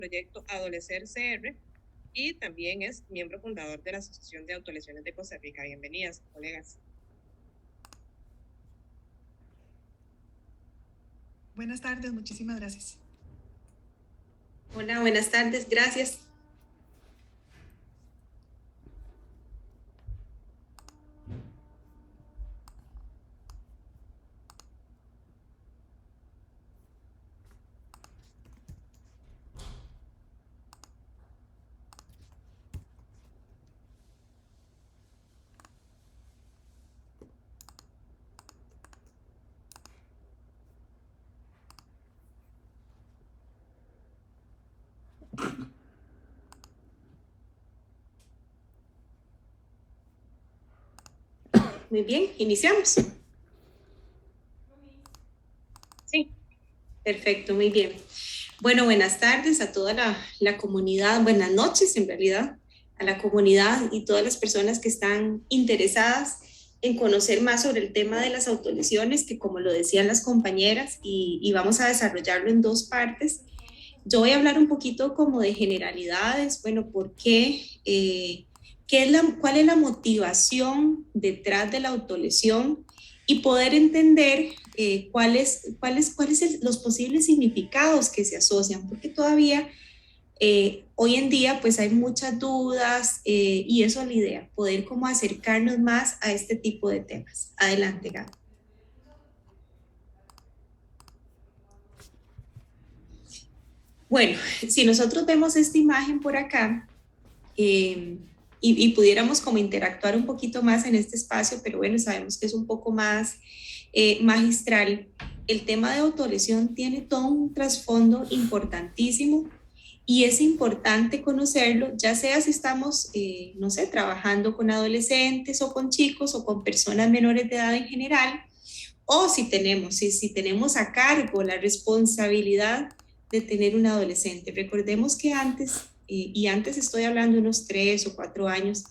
proyecto Adolecer CR y también es miembro fundador de la Asociación de Autolesiones de Costa Rica. Bienvenidas, colegas. Buenas tardes, muchísimas gracias. Hola, buenas tardes, gracias. Muy bien, iniciamos. Sí, perfecto, muy bien. Bueno, buenas tardes a toda la comunidad, buenas noches en realidad, a la comunidad y todas las personas que están interesadas en conocer más sobre el tema de las autolesiones, que como lo decían las compañeras, y vamos a desarrollarlo en dos partes. Yo voy a hablar un poquito como de generalidades, bueno, ¿por qué? ¿Cuál es la motivación detrás de la autolesión? Y poder entender cuáles los posibles significados que se asocian, porque todavía hoy en día pues hay muchas dudas y eso es la idea, poder como acercarnos más a este tipo de temas. Adelante, Gaby. Bueno, si nosotros vemos esta imagen por acá, y pudiéramos como interactuar un poquito más en este espacio, pero bueno, sabemos que es un poco más magistral. El tema de autolesión tiene todo un trasfondo importantísimo y es importante conocerlo, ya sea si estamos, no sé, trabajando con adolescentes o con chicos o con personas menores de edad en general, o si tenemos a cargo la responsabilidad de tener un adolescente. Recordemos que antes, y antes estoy hablando de unos 3 o 4 años,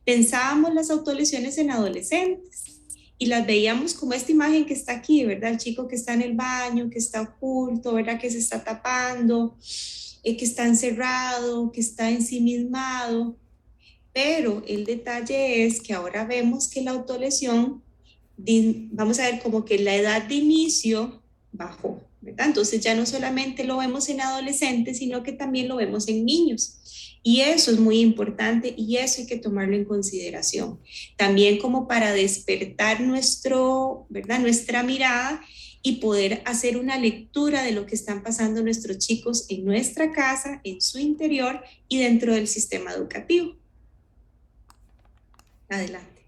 pensábamos las autolesiones en adolescentes y las veíamos como esta imagen que está aquí, ¿verdad? El chico que está en el baño, que está oculto, ¿verdad? Que se está tapando, que está encerrado, que está ensimismado. Pero el detalle es que ahora vemos que la autolesión, vamos a ver como que la edad de inicio bajó, ¿verdad? Entonces ya no solamente lo vemos en adolescentes, sino que también lo vemos en niños. Y eso es muy importante y eso hay que tomarlo en consideración. También como para despertar ¿verdad? Nuestra mirada y poder hacer una lectura de lo que están pasando nuestros chicos en nuestra casa, en su interior y dentro del sistema educativo. Adelante.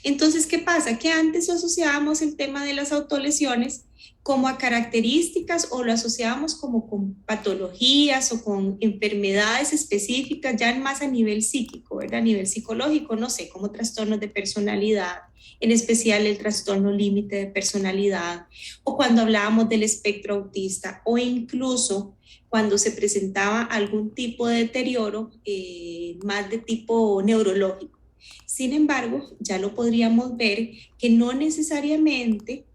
Entonces, ¿qué pasa? Que antes asociábamos el tema de las autolesiones como a características o lo asociábamos como con patologías o con enfermedades específicas, ya más a nivel psíquico, ¿verdad? A nivel psicológico, no sé, como trastornos de personalidad, en especial el trastorno límite de personalidad, o cuando hablábamos del espectro autista, o incluso cuando se presentaba algún tipo de deterioro más de tipo neurológico. Sin embargo, ya lo podríamos ver que no necesariamente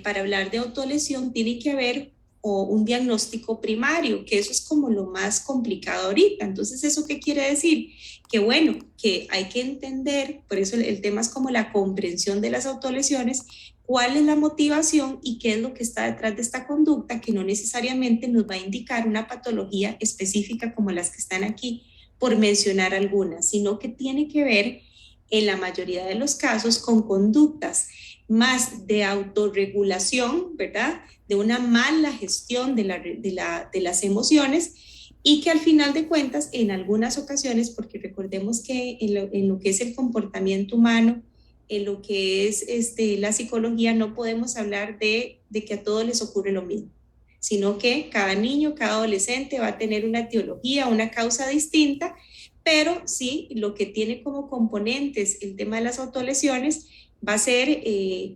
para hablar de autolesión tiene que haber un diagnóstico primario, que eso es como lo más complicado ahorita. Entonces, ¿eso qué quiere decir? Que bueno, que hay que entender, por eso el tema es como la comprensión de las autolesiones, cuál es la motivación y qué es lo que está detrás de esta conducta, que no necesariamente nos va a indicar una patología específica como las que están aquí, por mencionar algunas, sino que tiene que ver en la mayoría de los casos con conductas más de autorregulación, ¿verdad? De una mala gestión de las emociones y que al final de cuentas, en algunas ocasiones, porque recordemos que en lo que es el comportamiento humano, en lo que es la psicología, no podemos hablar de que a todos les ocurre lo mismo, sino que cada niño, cada adolescente va a tener una etiología, una causa distinta, pero sí, lo que tiene como componentes el tema de las autolesiones va a ser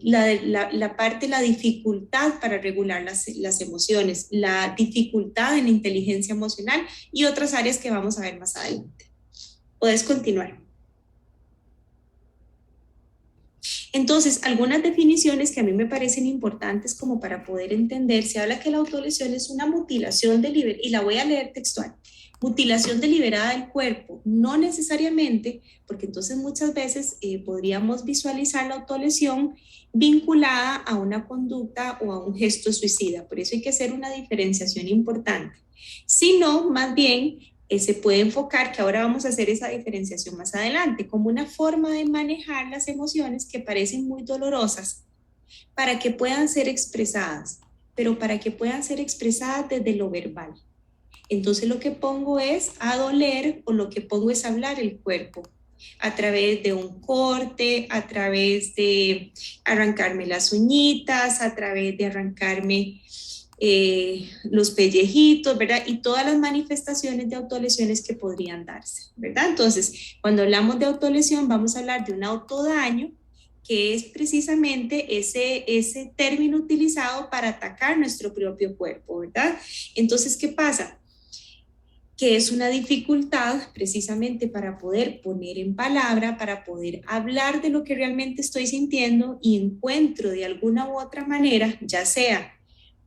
la parte, la dificultad para regular las emociones, la dificultad en la inteligencia emocional y otras áreas que vamos a ver más adelante. Puedes continuar. Entonces, algunas definiciones que a mí me parecen importantes como para poder entender, se habla que la autolesión es una mutilación deliberada, y la voy a leer textual, mutilación deliberada del cuerpo, no necesariamente, porque entonces muchas veces podríamos visualizar la autolesión vinculada a una conducta o a un gesto suicida, por eso hay que hacer una diferenciación importante, sino más bien se puede enfocar, que ahora vamos a hacer esa diferenciación más adelante, como una forma de manejar las emociones que parecen muy dolorosas para que puedan ser expresadas, pero para que puedan ser expresadas desde lo verbal. Entonces lo que pongo es a doler o lo que pongo es hablar el cuerpo a través de un corte, a través de arrancarme las uñitas, a través de arrancarme los pellejitos, ¿verdad? Y todas las manifestaciones de autolesiones que podrían darse, ¿verdad? Entonces, cuando hablamos de autolesión, vamos a hablar de un autodaño, que es precisamente ese término utilizado para atacar nuestro propio cuerpo, ¿verdad? Entonces, ¿qué pasa? Que es una dificultad precisamente para poder poner en palabra, para poder hablar de lo que realmente estoy sintiendo y encuentro de alguna u otra manera, ya sea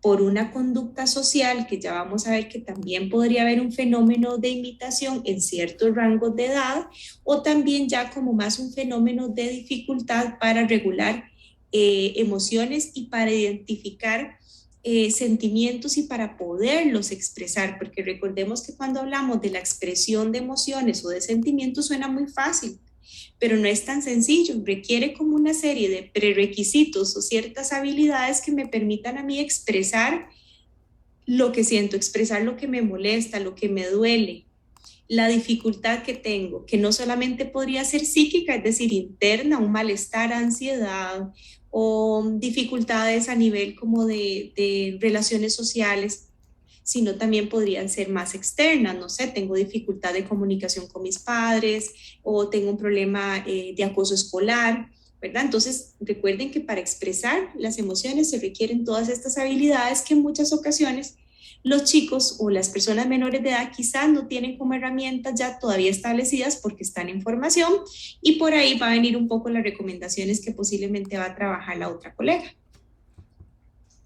por una conducta social, que ya vamos a ver que también podría haber un fenómeno de imitación en ciertos rangos de edad, o también ya como más un fenómeno de dificultad para regular emociones y para identificar sentimientos y para poderlos expresar, porque recordemos que cuando hablamos de la expresión de emociones o de sentimientos suena muy fácil, pero no es tan sencillo, requiere como una serie de prerequisitos o ciertas habilidades que me permitan a mí expresar lo que siento, expresar lo que me molesta, lo que me duele, la dificultad que tengo, que no solamente podría ser psíquica, es decir, interna, un malestar, ansiedad o dificultades a nivel como de relaciones sociales, sino también podrían ser más externas, no sé, tengo dificultad de comunicación con mis padres o tengo un problema de acoso escolar, ¿verdad? Entonces, recuerden que para expresar las emociones se requieren todas estas habilidades que en muchas ocasiones los chicos o las personas menores de edad quizás no tienen como herramientas ya todavía establecidas porque están en formación, y por ahí va a venir un poco las recomendaciones que posiblemente va a trabajar la otra colega.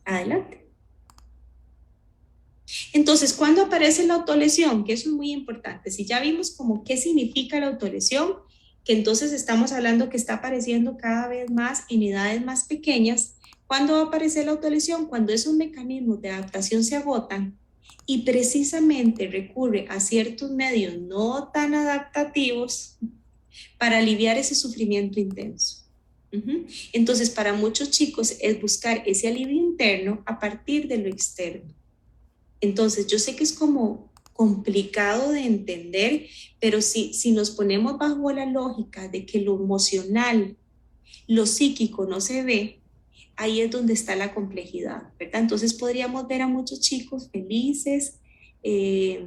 Adelante. Entonces, ¿cuándo aparece la autolesión? Que eso es muy importante. Si ya vimos como qué significa la autolesión, que entonces estamos hablando que está apareciendo cada vez más en edades más pequeñas. ¿Cuándo va a aparecer la autolesión? Cuando esos mecanismos de adaptación se agotan y precisamente recurre a ciertos medios no tan adaptativos para aliviar ese sufrimiento intenso. Entonces, para muchos chicos es buscar ese alivio interno a partir de lo externo. Entonces, yo sé que es como complicado de entender, pero si nos ponemos bajo la lógica de que lo emocional, lo psíquico no se ve, ahí es donde está la complejidad, ¿verdad? Entonces podríamos ver a muchos chicos felices,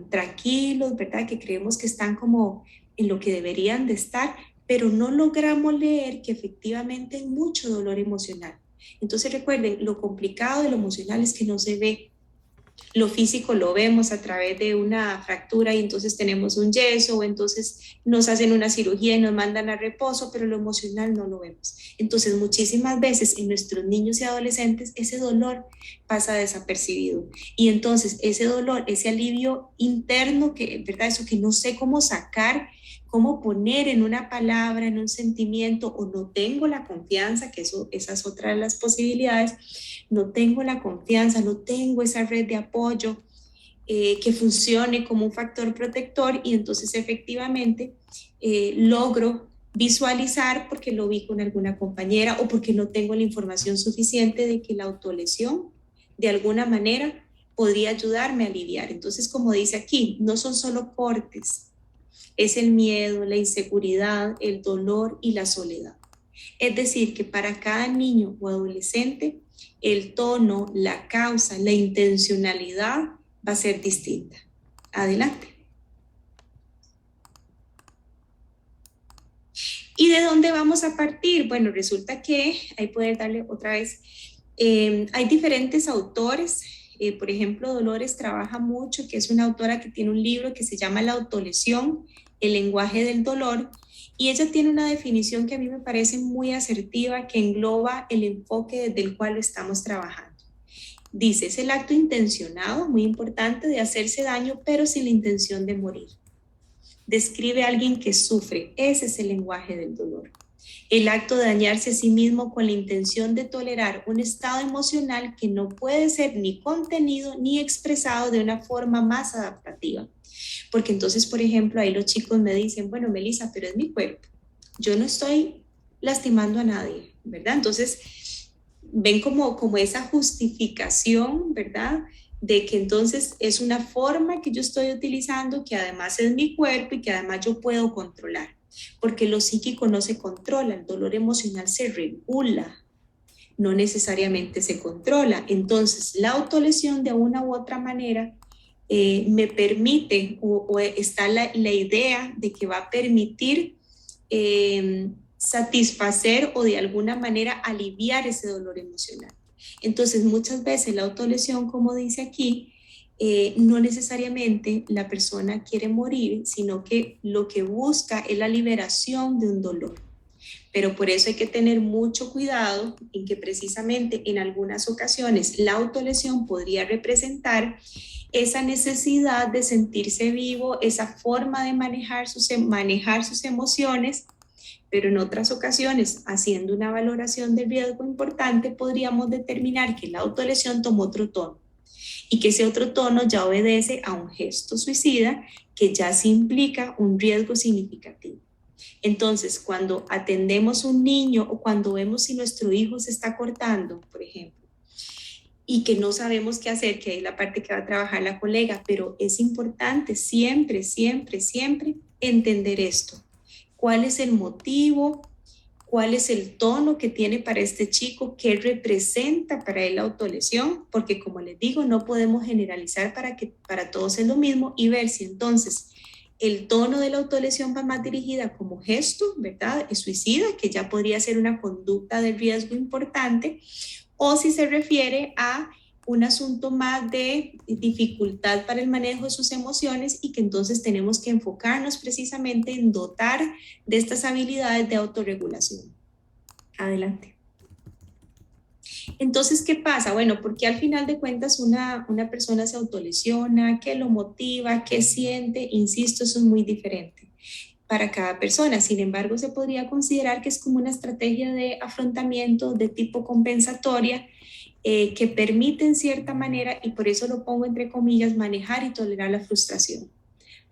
tranquilos, ¿verdad? Que creemos que están como en lo que deberían de estar, pero no logramos leer que efectivamente hay mucho dolor emocional. Entonces recuerden, lo complicado de lo emocional es que no se ve. Lo físico lo vemos a través de una fractura y entonces tenemos un yeso, o entonces nos hacen una cirugía y nos mandan a reposo, pero lo emocional no lo vemos. Entonces muchísimas veces en nuestros niños y adolescentes ese dolor pasa desapercibido, y entonces ese dolor, ese alivio interno, que, ¿verdad? Eso que no sé cómo sacar, cómo poner en una palabra, en un sentimiento, o no tengo la confianza, que esa es otra de las posibilidades, no tengo la confianza, no tengo esa red de apoyo que funcione como un factor protector, y entonces efectivamente logro visualizar porque lo vi con alguna compañera o porque no tengo la información suficiente de que la autolesión de alguna manera podría ayudarme a aliviar. Entonces, como dice aquí, no son solo cortes, es el miedo, la inseguridad, el dolor y la soledad. Es decir, que para cada niño o adolescente, el tono, la causa, la intencionalidad va a ser distinta. Adelante. ¿Y de dónde vamos a partir? Bueno, resulta que, ahí poder darle otra vez, hay diferentes autores. Por ejemplo, Dolores trabaja mucho, que es una autora que tiene un libro que se llama La autolesión, el lenguaje del dolor, y ella tiene una definición que a mí me parece muy asertiva, que engloba el enfoque desde el cual estamos trabajando. Dice, es el acto intencionado, muy importante, de hacerse daño, pero sin la intención de morir. Describe a alguien que sufre, ese es el lenguaje del dolor. El acto de dañarse a sí mismo con la intención de tolerar un estado emocional que no puede ser ni contenido ni expresado de una forma más adaptativa. Porque entonces, por ejemplo, ahí los chicos me dicen, bueno, Melissa, pero es mi cuerpo, yo no estoy lastimando a nadie, ¿verdad? Entonces, ven como esa justificación, ¿verdad? De que entonces es una forma que yo estoy utilizando, que además es mi cuerpo y que además yo puedo controlar. Porque lo psíquico no se controla, el dolor emocional se regula, no necesariamente se controla. Entonces, la autolesión de una u otra manera me permite, o está la idea de que va a permitir satisfacer o de alguna manera aliviar ese dolor emocional. Entonces, muchas veces la autolesión, como dice aquí, no necesariamente la persona quiere morir, sino que lo que busca es la liberación de un dolor. Pero por eso hay que tener mucho cuidado en que precisamente en algunas ocasiones la autolesión podría representar esa necesidad de sentirse vivo, esa forma de manejar sus emociones, pero en otras ocasiones, haciendo una valoración del riesgo importante, podríamos determinar que la autolesión tomó otro tono y que ese otro tono ya obedece a un gesto suicida que ya sí implica un riesgo significativo. Entonces, cuando atendemos a un niño o cuando vemos si nuestro hijo se está cortando, por ejemplo, y que no sabemos qué hacer, que es la parte que va a trabajar la colega, pero es importante siempre, siempre, siempre entender esto. ¿Cuál es el motivo? ¿Cuál es el tono que tiene para este chico? ¿Qué representa para él la autolesión? Porque como les digo, no podemos generalizar para todos es lo mismo y ver si entonces el tono de la autolesión va más dirigida como gesto, ¿verdad? Es suicida, que ya podría ser una conducta de riesgo importante, o si se refiere a un asunto más de dificultad para el manejo de sus emociones y que entonces tenemos que enfocarnos precisamente en dotar de estas habilidades de autorregulación. Adelante. Entonces, ¿qué pasa? Bueno, porque al final de cuentas una persona se autolesiona, qué lo motiva, qué siente, insisto, eso es muy diferente para cada persona. Sin embargo, se podría considerar que es como una estrategia de afrontamiento de tipo compensatoria que permite en cierta manera, y por eso lo pongo entre comillas, manejar y tolerar la frustración,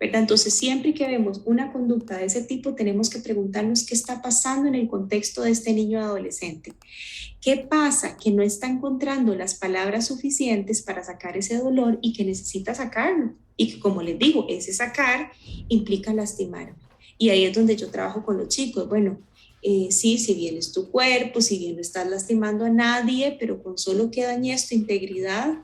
¿verdad? Entonces, siempre que vemos una conducta de ese tipo, tenemos que preguntarnos qué está pasando en el contexto de este niño adolescente. ¿Qué pasa? Que no está encontrando las palabras suficientes para sacar ese dolor y que necesita sacarlo. Y que, como les digo, ese sacar implica lastimarme. Y ahí es donde yo trabajo con los chicos. Bueno, sí, si bien es tu cuerpo, si bien no estás lastimando a nadie, pero con solo que dañes tu integridad,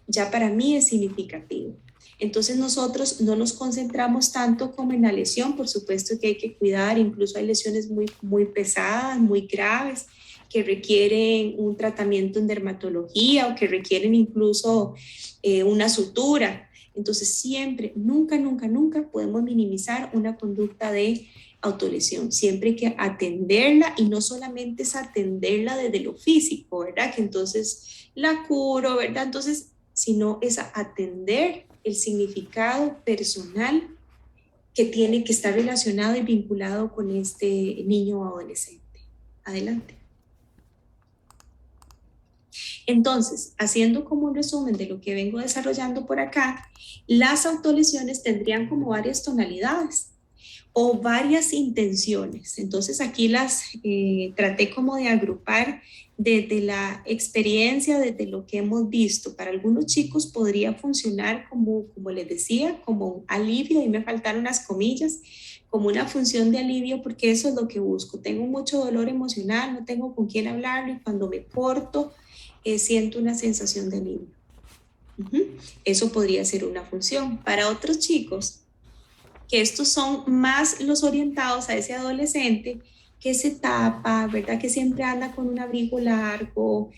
ya para mí es significativo. Entonces nosotros no nos concentramos tanto como en la lesión, por supuesto que hay que cuidar, incluso hay lesiones muy, muy pesadas, muy graves, que requieren un tratamiento en dermatología o que requieren incluso una sutura. Entonces siempre, nunca, nunca, nunca podemos minimizar una conducta de autolesión. Siempre hay que atenderla y no solamente es atenderla desde lo físico, ¿verdad? Que entonces la curo, ¿verdad? Entonces, sino es atender el significado personal que tiene que estar relacionado y vinculado con este niño o adolescente. Adelante. Entonces, haciendo como un resumen de lo que vengo desarrollando por acá, las autolesiones tendrían como varias tonalidades o varias intenciones. Entonces, aquí las traté como de agrupar desde la experiencia, desde lo que hemos visto. Para algunos chicos podría funcionar como les decía, como un alivio, y me faltaron las comillas, como una función de alivio, porque eso es lo que busco. Tengo mucho dolor emocional, no tengo con quién hablarlo y cuando me corto, siento una sensación de alivio. Eso podría ser una función. Para otros chicos, que estos son más los orientados a ese adolescente que se tapa, ¿verdad? Que siempre anda con un abrigo largo,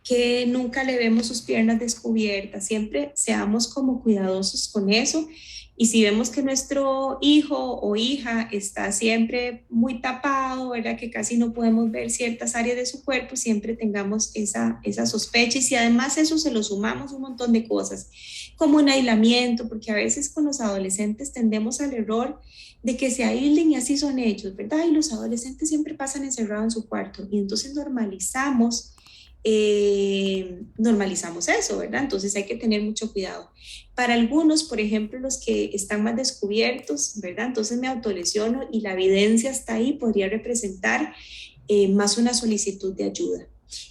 que nunca le vemos sus piernas descubiertas. Siempre seamos como cuidadosos con eso Y si vemos que nuestro hijo o hija está siempre muy tapado, ¿verdad? Que casi no podemos ver ciertas áreas de su cuerpo, siempre tengamos esa sospecha. Y si además eso se lo sumamos un montón de cosas, como un aislamiento, porque a veces con los adolescentes tendemos al error de que se aíslen y así son ellos, ¿verdad? Y los adolescentes siempre pasan encerrados en su cuarto y entonces normalizamos eso, ¿verdad? Entonces hay que tener mucho cuidado. Para algunos, por ejemplo, los que están más descubiertos, ¿verdad? Entonces me autolesiono y la evidencia está ahí, podría representar más una solicitud de ayuda.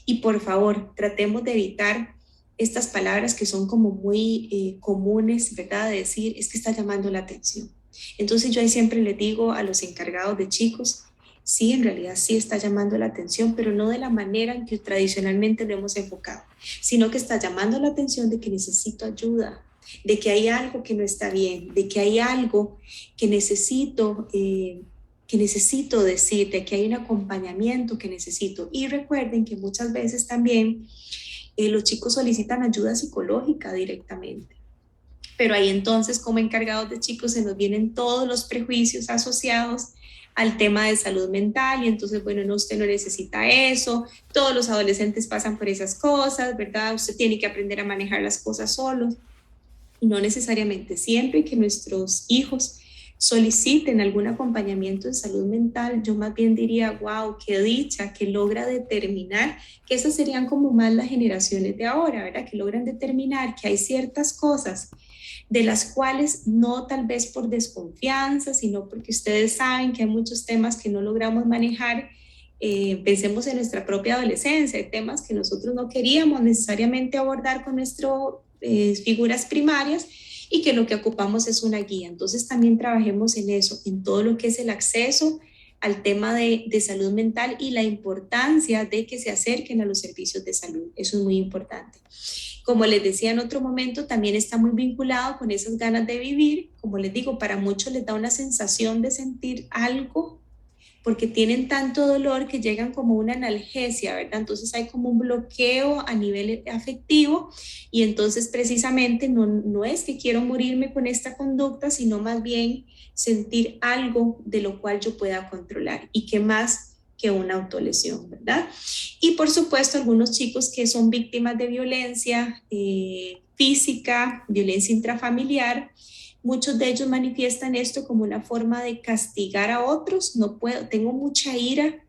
Y por favor, tratemos de evitar estas palabras que son como muy comunes, ¿verdad? De decir, es que está llamando la atención. Entonces yo ahí siempre les digo a los encargados de chicos, sí, en realidad sí está llamando la atención, pero no de la manera en que tradicionalmente lo hemos enfocado, sino que está llamando la atención de que necesito ayuda, de que hay algo que no está bien, de que hay algo que necesito decir, de que hay un acompañamiento que necesito. Y recuerden que muchas veces también los chicos solicitan ayuda psicológica directamente. Pero ahí entonces, como encargados de chicos, se nos vienen todos los prejuicios asociados al tema de salud mental y entonces, bueno, no, usted no necesita eso, todos los adolescentes pasan por esas cosas, ¿verdad? Usted tiene que aprender a manejar las cosas solos. Y no necesariamente, siempre que nuestros hijos soliciten algún acompañamiento en salud mental, yo más bien diría, wow, qué dicha, que logra determinar, que esas serían como más las generaciones de ahora, ¿verdad? Que logran determinar que hay ciertas cosas de las cuales no tal vez por desconfianza, sino porque ustedes saben que hay muchos temas que no logramos manejar. Pensemos en nuestra propia adolescencia, hay temas que nosotros no queríamos necesariamente abordar con nuestras figuras primarias y que lo que ocupamos es una guía. Entonces también trabajemos en eso, en todo lo que es el acceso al tema de salud mental y la importancia de que se acerquen a los servicios de salud. Eso es muy importante. Como les decía en otro momento, también está muy vinculado con esas ganas de vivir. Como les digo, para muchos les da una sensación de sentir algo porque tienen tanto dolor que llegan como una analgesia, ¿verdad? Entonces hay como un bloqueo a nivel afectivo y entonces precisamente no es que quiero morirme con esta conducta, sino más bien sentir algo de lo cual yo pueda controlar y que más que una autolesión, ¿verdad? Y por supuesto algunos chicos que son víctimas de violencia física, violencia intrafamiliar, muchos de ellos manifiestan esto como una forma de castigar a otros. No puedo, tengo mucha ira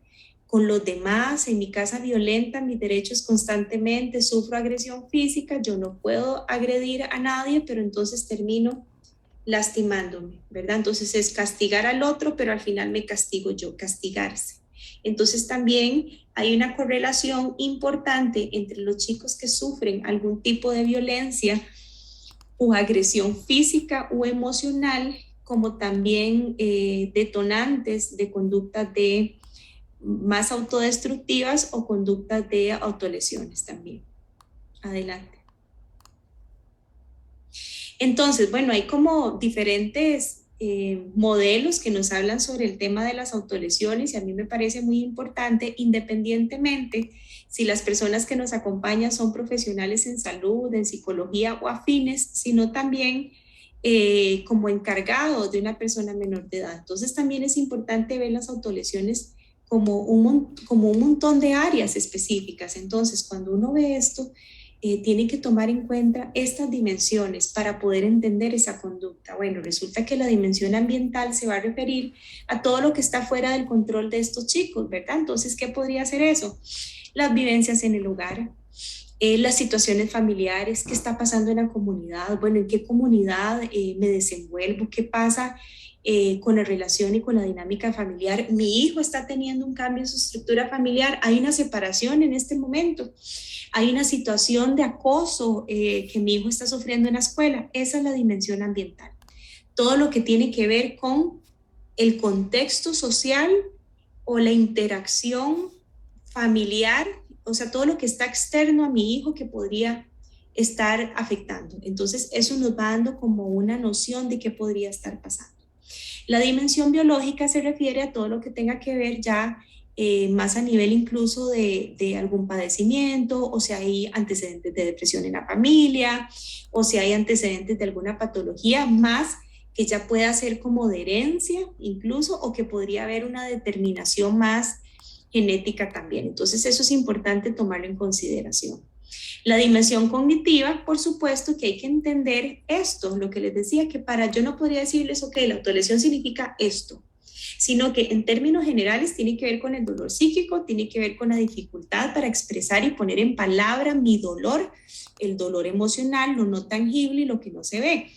con los demás, en mi casa violentan mis derechos constantemente, sufro agresión física, yo no puedo agredir a nadie, pero entonces termino lastimándome, ¿verdad? Entonces es castigar al otro, pero al final me castigo yo, castigarse. Entonces también hay una correlación importante entre los chicos que sufren algún tipo de violencia o agresión física o emocional, como también detonantes de conductas de más autodestructivas o conductas de autolesiones también. Adelante. Entonces, bueno, hay como diferentes modelos que nos hablan sobre el tema de las autolesiones y a mí me parece muy importante, independientemente si las personas que nos acompañan son profesionales en salud, en psicología o afines, sino también como encargados de una persona menor de edad. Entonces también es importante ver las autolesiones como un montón de áreas específicas. Entonces cuando uno ve esto, tiene que tomar en cuenta estas dimensiones para poder entender esa conducta. Bueno, resulta que la dimensión ambiental se va a referir a todo lo que está fuera del control de estos chicos, ¿verdad? Entonces, ¿qué podría ser eso? Las vivencias en el hogar, las situaciones familiares, qué está pasando en la comunidad, bueno, en qué comunidad me desenvuelvo, qué pasa con la relación y con la dinámica familiar. Mi hijo está teniendo un cambio en su estructura familiar, hay una separación en este momento, hay una situación de acoso que mi hijo está sufriendo en la escuela. Esa es la dimensión ambiental. Todo lo que tiene que ver con el contexto social o la interacción familiar, o sea, todo lo que está externo a mi hijo que podría estar afectando. Entonces, eso nos va dando como una noción de qué podría estar pasando. La dimensión biológica se refiere a todo lo que tenga que ver ya más a nivel incluso de algún padecimiento, o si hay antecedentes de depresión en la familia, o si hay antecedentes de alguna patología, más que ya pueda ser como de herencia incluso, o que podría haber una determinación más genética también. Entonces eso es importante tomarlo en consideración. La dimensión cognitiva, por supuesto que hay que entender esto, lo que les decía, que yo no podría decirles, ok, la autolesión significa esto, sino que en términos generales tiene que ver con el dolor psíquico, tiene que ver con la dificultad para expresar y poner en palabra mi dolor, el dolor emocional, lo no tangible y lo que no se ve.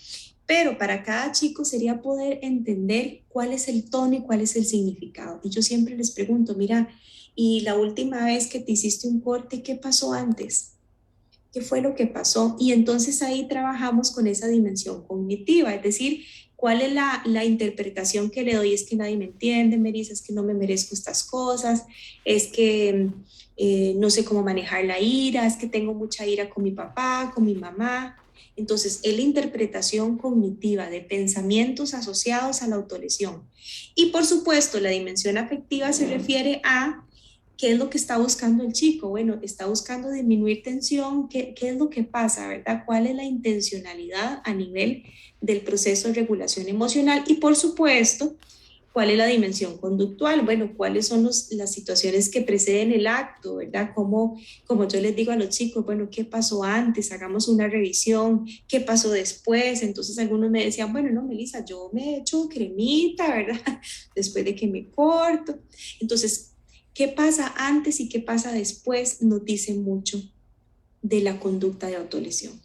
Pero para cada chico sería poder entender cuál es el tono y cuál es el significado. Y yo siempre les pregunto, mira, ¿y la última vez que te hiciste un corte, qué pasó antes? ¿Qué fue lo que pasó? Y entonces ahí trabajamos con esa dimensión cognitiva, es decir, ¿cuál es la interpretación que le doy? Es que nadie me entiende, Melissa, es que no me merezco estas cosas, es que no sé cómo manejar la ira, es que tengo mucha ira con mi papá, con mi mamá. Entonces, es la interpretación cognitiva de pensamientos asociados a la autolesión. Y por supuesto, la dimensión afectiva se refiere a ¿qué es lo que está buscando el chico? Bueno, está buscando disminuir tensión. ¿Qué es lo que pasa, verdad? ¿Cuál es la intencionalidad a nivel del proceso de regulación emocional? Y por supuesto, ¿cuál es la dimensión conductual? Bueno, ¿cuáles son las situaciones que preceden el acto, verdad? Como yo les digo a los chicos, bueno, ¿qué pasó antes? Hagamos una revisión. ¿Qué pasó después? Entonces algunos me decían, bueno, no, Melissa, yo me he hecho cremita, ¿verdad? Después de que me corto. Entonces, ¿qué pasa antes y qué pasa después? Nos dice mucho de la conducta de autolesión.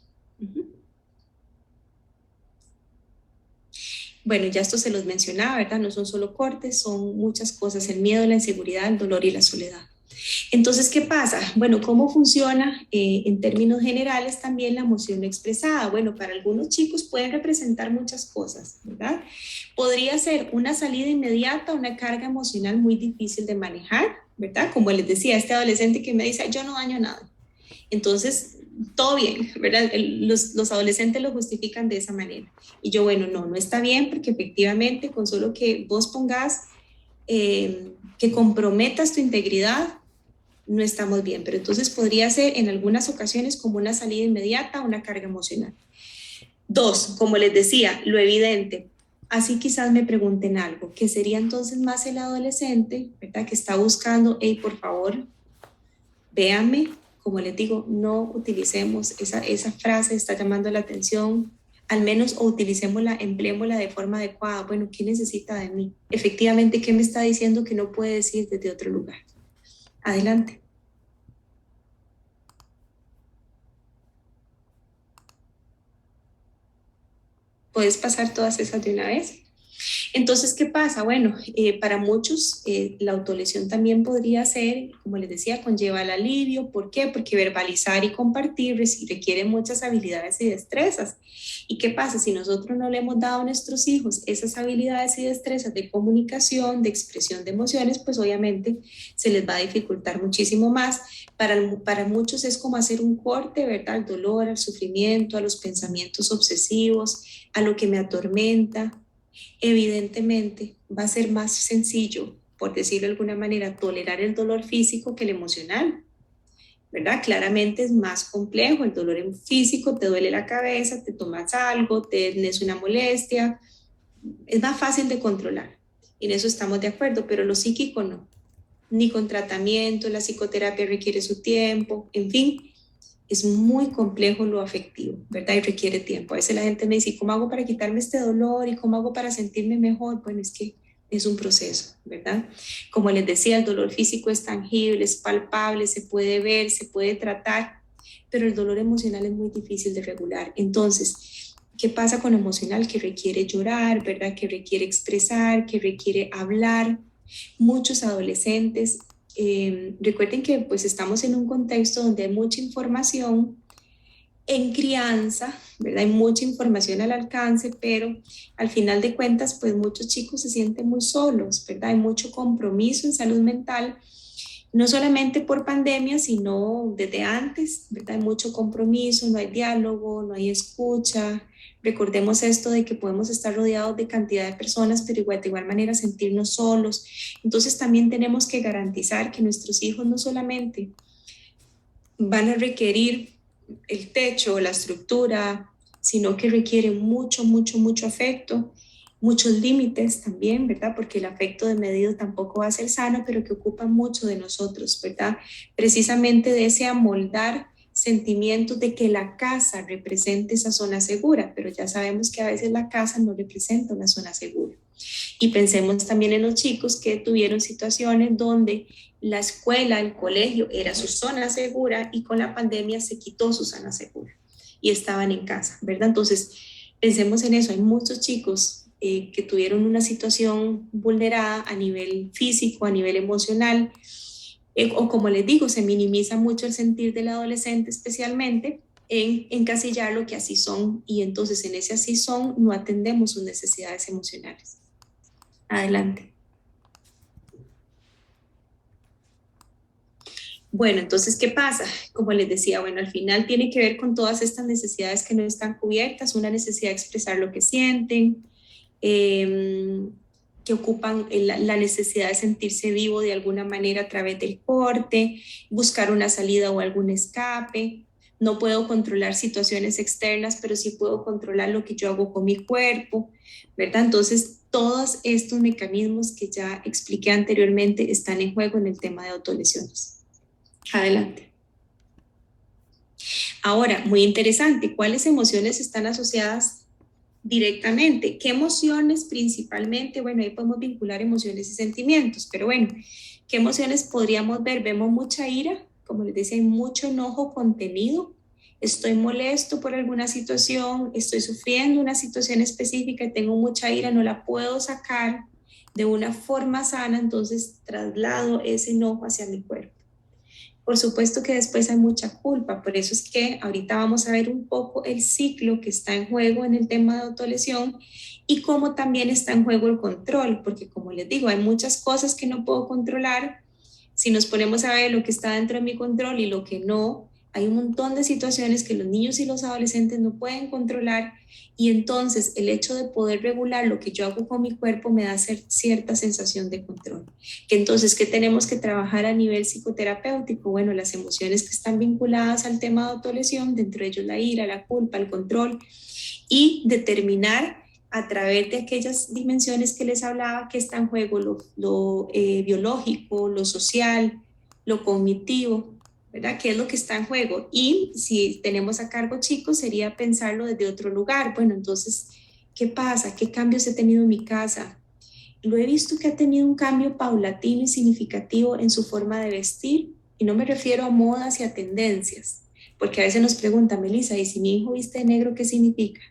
Bueno, ya esto se los mencionaba, ¿verdad? No son solo cortes, son muchas cosas, el miedo, la inseguridad, el dolor y la soledad. Entonces, ¿qué pasa? Bueno, ¿cómo funciona en términos generales también la emoción expresada? Bueno, para algunos chicos pueden representar muchas cosas, ¿verdad? Podría ser una salida inmediata, una carga emocional muy difícil de manejar, ¿verdad? Como les decía, este adolescente que me dice, yo no daño nada. Entonces, todo bien, ¿verdad? Los adolescentes lo justifican de esa manera. Y yo, bueno, no está bien, porque efectivamente con solo que vos pongas, que comprometas tu integridad, no estamos bien. Pero entonces podría ser en algunas ocasiones como una salida inmediata, una carga emocional. 2, como les decía, lo evidente. Así quizás me pregunten algo, que sería entonces más el adolescente, ¿verdad? Que está buscando, hey, por favor, véanme. Como les digo, no utilicemos esa frase, está llamando la atención, al menos o utilicémosla, empleémosla de forma adecuada. Bueno, ¿qué necesita de mí? Efectivamente, ¿qué me está diciendo que no puede decir desde otro lugar? Adelante. ¿Puedes pasar todas esas de una vez? Entonces, ¿qué pasa? Bueno, para muchos la autolesión también podría ser, como les decía, conlleva el alivio. ¿Por qué? Porque verbalizar y compartir requiere muchas habilidades y destrezas. ¿Y qué pasa? Si nosotros no le hemos dado a nuestros hijos esas habilidades y destrezas de comunicación, de expresión de emociones, pues obviamente se les va a dificultar muchísimo más. Para muchos es como hacer un corte, ¿verdad? Al dolor, al sufrimiento, a los pensamientos obsesivos, a lo que me atormenta. Evidentemente va a ser más sencillo, por decirlo de alguna manera, tolerar el dolor físico que el emocional, ¿verdad? Claramente es más complejo, el dolor físico, te duele la cabeza, te tomas algo, tienes una molestia, es más fácil de controlar, y en eso estamos de acuerdo, pero lo psíquico no, ni con tratamiento, la psicoterapia requiere su tiempo, en fin, es muy complejo lo afectivo, ¿verdad? Y requiere tiempo. A veces la gente me dice, ¿cómo hago para quitarme este dolor? ¿Y cómo hago para sentirme mejor? Bueno, es que es un proceso, ¿verdad? Como les decía, el dolor físico es tangible, es palpable, se puede ver, se puede tratar, pero el dolor emocional es muy difícil de regular. Entonces, ¿qué pasa con lo emocional? Que requiere llorar, ¿verdad? Que requiere expresar, que requiere hablar. Muchos adolescentes recuerden que pues estamos en un contexto donde hay mucha información en crianza, ¿verdad? Hay mucha información al alcance, pero al final de cuentas pues muchos chicos se sienten muy solos, ¿verdad? Hay mucho compromiso en salud mental, no solamente por pandemia, sino desde antes, ¿verdad? Hay mucho compromiso, no hay diálogo, no hay escucha. Recordemos esto de que podemos estar rodeados de cantidad de personas, pero de igual manera sentirnos solos. Entonces también tenemos que garantizar que nuestros hijos no solamente van a requerir el techo, la estructura, sino que requiere mucho, mucho, mucho afecto, muchos límites también, ¿verdad? Porque el afecto desmedido tampoco va a ser sano, pero que ocupa mucho de nosotros, ¿verdad? Precisamente de ese amoldar sentimientos de que la casa represente esa zona segura, pero ya sabemos que a veces la casa no representa una zona segura. Y pensemos también en los chicos que tuvieron situaciones donde la escuela, el colegio era su zona segura y con la pandemia se quitó su zona segura y estaban en casa, ¿verdad? Entonces, pensemos en eso. Hay muchos chicos que tuvieron una situación vulnerada a nivel físico, a nivel emocional, o como les digo, se minimiza mucho el sentir del adolescente, especialmente en encasillar lo que así son, y entonces en ese así son no atendemos sus necesidades emocionales. Adelante. Bueno, entonces, ¿qué pasa? Como les decía, bueno, al final tiene que ver con todas estas necesidades que no están cubiertas, una necesidad de expresar lo que sienten, que ocupan la necesidad de sentirse vivo de alguna manera a través del corte, buscar una salida o algún escape. No puedo controlar situaciones externas, pero sí puedo controlar lo que yo hago con mi cuerpo, ¿verdad? Entonces, todos estos mecanismos que ya expliqué anteriormente están en juego en el tema de autolesiones. Adelante. Ahora, muy interesante, ¿cuáles emociones están asociadas directamente? ¿Qué emociones principalmente? Bueno, ahí podemos vincular emociones y sentimientos, pero bueno, ¿qué emociones podríamos ver? Vemos mucha ira, como les decía, hay mucho enojo contenido. Estoy molesto por alguna situación, estoy sufriendo una situación específica, tengo mucha ira, no la puedo sacar de una forma sana, entonces traslado ese enojo hacia mi cuerpo. Por supuesto que después hay mucha culpa, por eso es que ahorita vamos a ver un poco el ciclo que está en juego en el tema de autolesión y cómo también está en juego el control, porque como les digo, hay muchas cosas que no puedo controlar. Si nos ponemos a ver lo que está dentro de mi control y lo que no, hay un montón de situaciones que los niños y los adolescentes no pueden controlar, y entonces el hecho de poder regular lo que yo hago con mi cuerpo me da cierta sensación de control. Que entonces, ¿qué tenemos que trabajar a nivel psicoterapéutico? Bueno, las emociones que están vinculadas al tema de autolesión, dentro de ellos la ira, la culpa, el control, y determinar a través de aquellas dimensiones que les hablaba que está en juego lo biológico, lo social, lo cognitivo, ¿verdad? ¿Qué es lo que está en juego? Y si tenemos a cargo chicos, sería pensarlo desde otro lugar. Bueno, entonces, ¿qué pasa? ¿Qué cambios he tenido en mi casa? Lo he visto que ha tenido un cambio paulatino y significativo en su forma de vestir, y no me refiero a modas y a tendencias, porque a veces nos preguntan, Melissa, ¿y si mi hijo viste de negro, qué significa?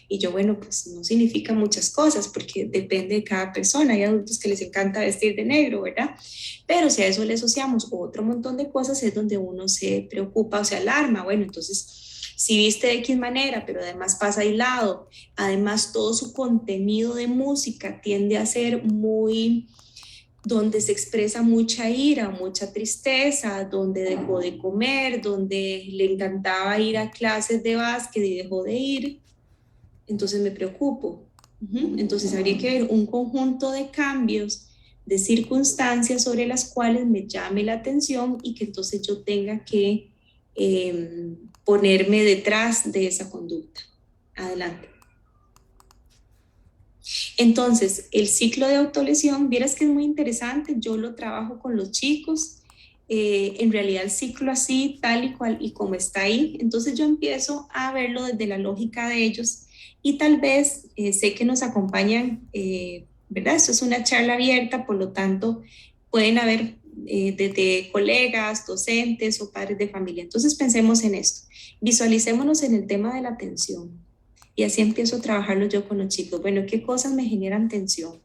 Y yo, bueno, pues no significa muchas cosas, porque depende de cada persona. Hay adultos que les encanta vestir de negro, ¿verdad? Pero si a eso le asociamos otro montón de cosas, es donde uno se preocupa o se alarma. Bueno, entonces, si viste de X manera, pero además pasa aislado, además todo su contenido de música tiende a ser muy, donde se expresa mucha ira, mucha tristeza, donde dejó de comer, donde le encantaba ir a clases de básquet y dejó de ir, entonces me preocupo. Entonces habría que ver un conjunto de cambios, de circunstancias sobre las cuales me llame la atención y que entonces yo tenga que ponerme detrás de esa conducta. Adelante. Entonces, el ciclo de autolesión, vieras que es muy interesante, yo lo trabajo con los chicos, en realidad el ciclo así, tal y cual y como está ahí, entonces yo empiezo a verlo desde la lógica de ellos y tal vez sé que nos acompañan, ¿verdad? Esto es una charla abierta, por lo tanto pueden haber desde colegas, docentes o padres de familia. Entonces pensemos en esto, visualicémonos en el tema de la atención. Y así empiezo a trabajarlo yo con los chicos. Bueno, ¿qué cosas me generan tensión?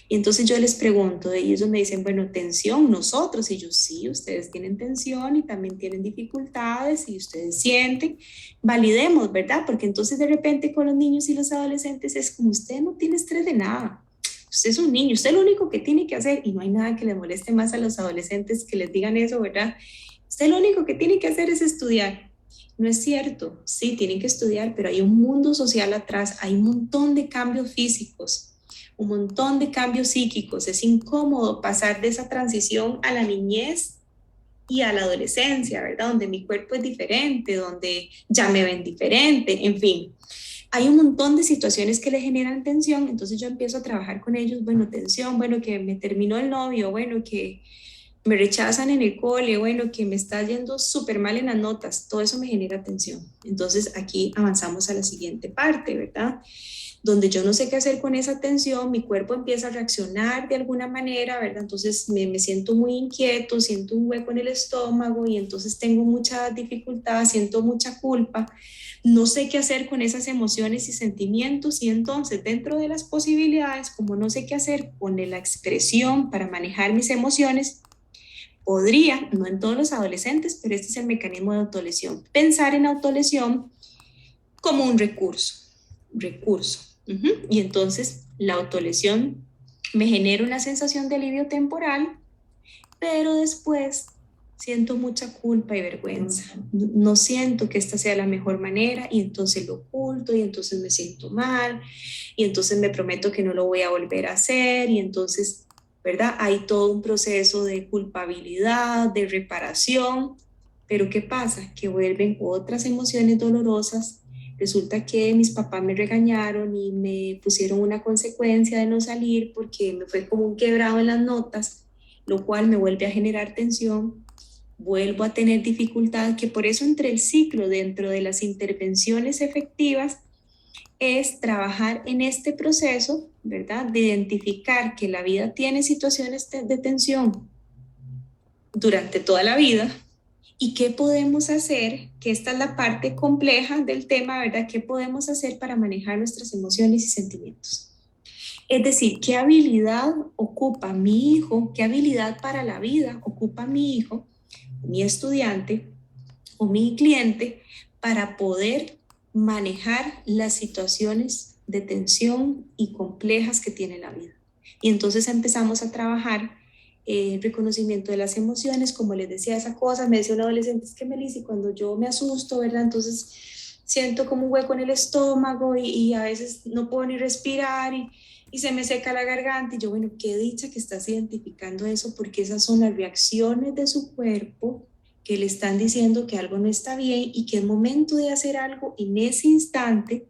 Y entonces yo les pregunto, y ellos me dicen, bueno, tensión, nosotros. Y yo, sí, ustedes tienen tensión y también tienen dificultades y ustedes sienten. Validemos, ¿verdad? Porque entonces de repente con los niños y los adolescentes es como, usted no tiene estrés de nada. Usted es un niño, usted lo único que tiene que hacer, y no hay nada que le moleste más a los adolescentes que les digan eso, ¿verdad? Usted lo único que tiene que hacer es estudiar. No es cierto, sí, tienen que estudiar, pero hay un mundo social atrás, hay un montón de cambios físicos, un montón de cambios psíquicos. Es incómodo pasar de esa transición a la niñez y a la adolescencia, ¿verdad? Donde mi cuerpo es diferente, donde ya me ven diferente, en fin. Hay un montón de situaciones que le generan tensión, entonces yo empiezo a trabajar con ellos, bueno, tensión, bueno, que me terminó el novio, bueno, que me rechazan en el cole, bueno, que me está yendo súper mal en las notas, todo eso me genera tensión. Entonces aquí avanzamos a la siguiente parte, ¿verdad? Donde yo no sé qué hacer con esa tensión, mi cuerpo empieza a reaccionar de alguna manera, ¿verdad? Entonces me siento muy inquieto, siento un hueco en el estómago y entonces tengo mucha dificultad, siento mucha culpa, no sé qué hacer con esas emociones y sentimientos y entonces dentro de las posibilidades, como no sé qué hacer con la expresión para manejar mis emociones, podría, no en todos los adolescentes, pero este es el mecanismo de autolesión, pensar en autolesión como un recurso. Y entonces la autolesión me genera una sensación de alivio temporal, pero después siento mucha culpa y vergüenza. No siento que esta sea la mejor manera y entonces lo oculto y entonces me siento mal y entonces me prometo que no lo voy a volver a hacer y entonces, ¿verdad? Hay todo un proceso de culpabilidad, de reparación, pero ¿qué pasa? Que vuelven otras emociones dolorosas. Resulta que mis papás me regañaron y me pusieron una consecuencia de no salir porque me fue como un quebrado en las notas, lo cual me vuelve a generar tensión, vuelvo a tener dificultad, que por eso entre el ciclo, dentro de las intervenciones efectivas, es trabajar en este proceso, ¿verdad? De identificar que la vida tiene situaciones de tensión durante toda la vida y qué podemos hacer, que esta es la parte compleja del tema, ¿verdad? ¿Qué podemos hacer para manejar nuestras emociones y sentimientos? Es decir, ¿qué habilidad ocupa mi hijo? ¿Qué habilidad para la vida ocupa mi hijo, mi estudiante o mi cliente para poder manejar las situaciones de tensión y complejas que tiene la vida? Y entonces empezamos a trabajar el reconocimiento de las emociones, como les decía, esa cosa, me decía un adolescente, es que Melissa, cuando yo me asusto, ¿verdad? Entonces siento como un hueco en el estómago y a veces no puedo ni respirar y se me seca la garganta y yo, bueno, qué dicha que estás identificando eso porque esas son las reacciones de su cuerpo que le están diciendo que algo no está bien y que es momento de hacer algo en ese instante,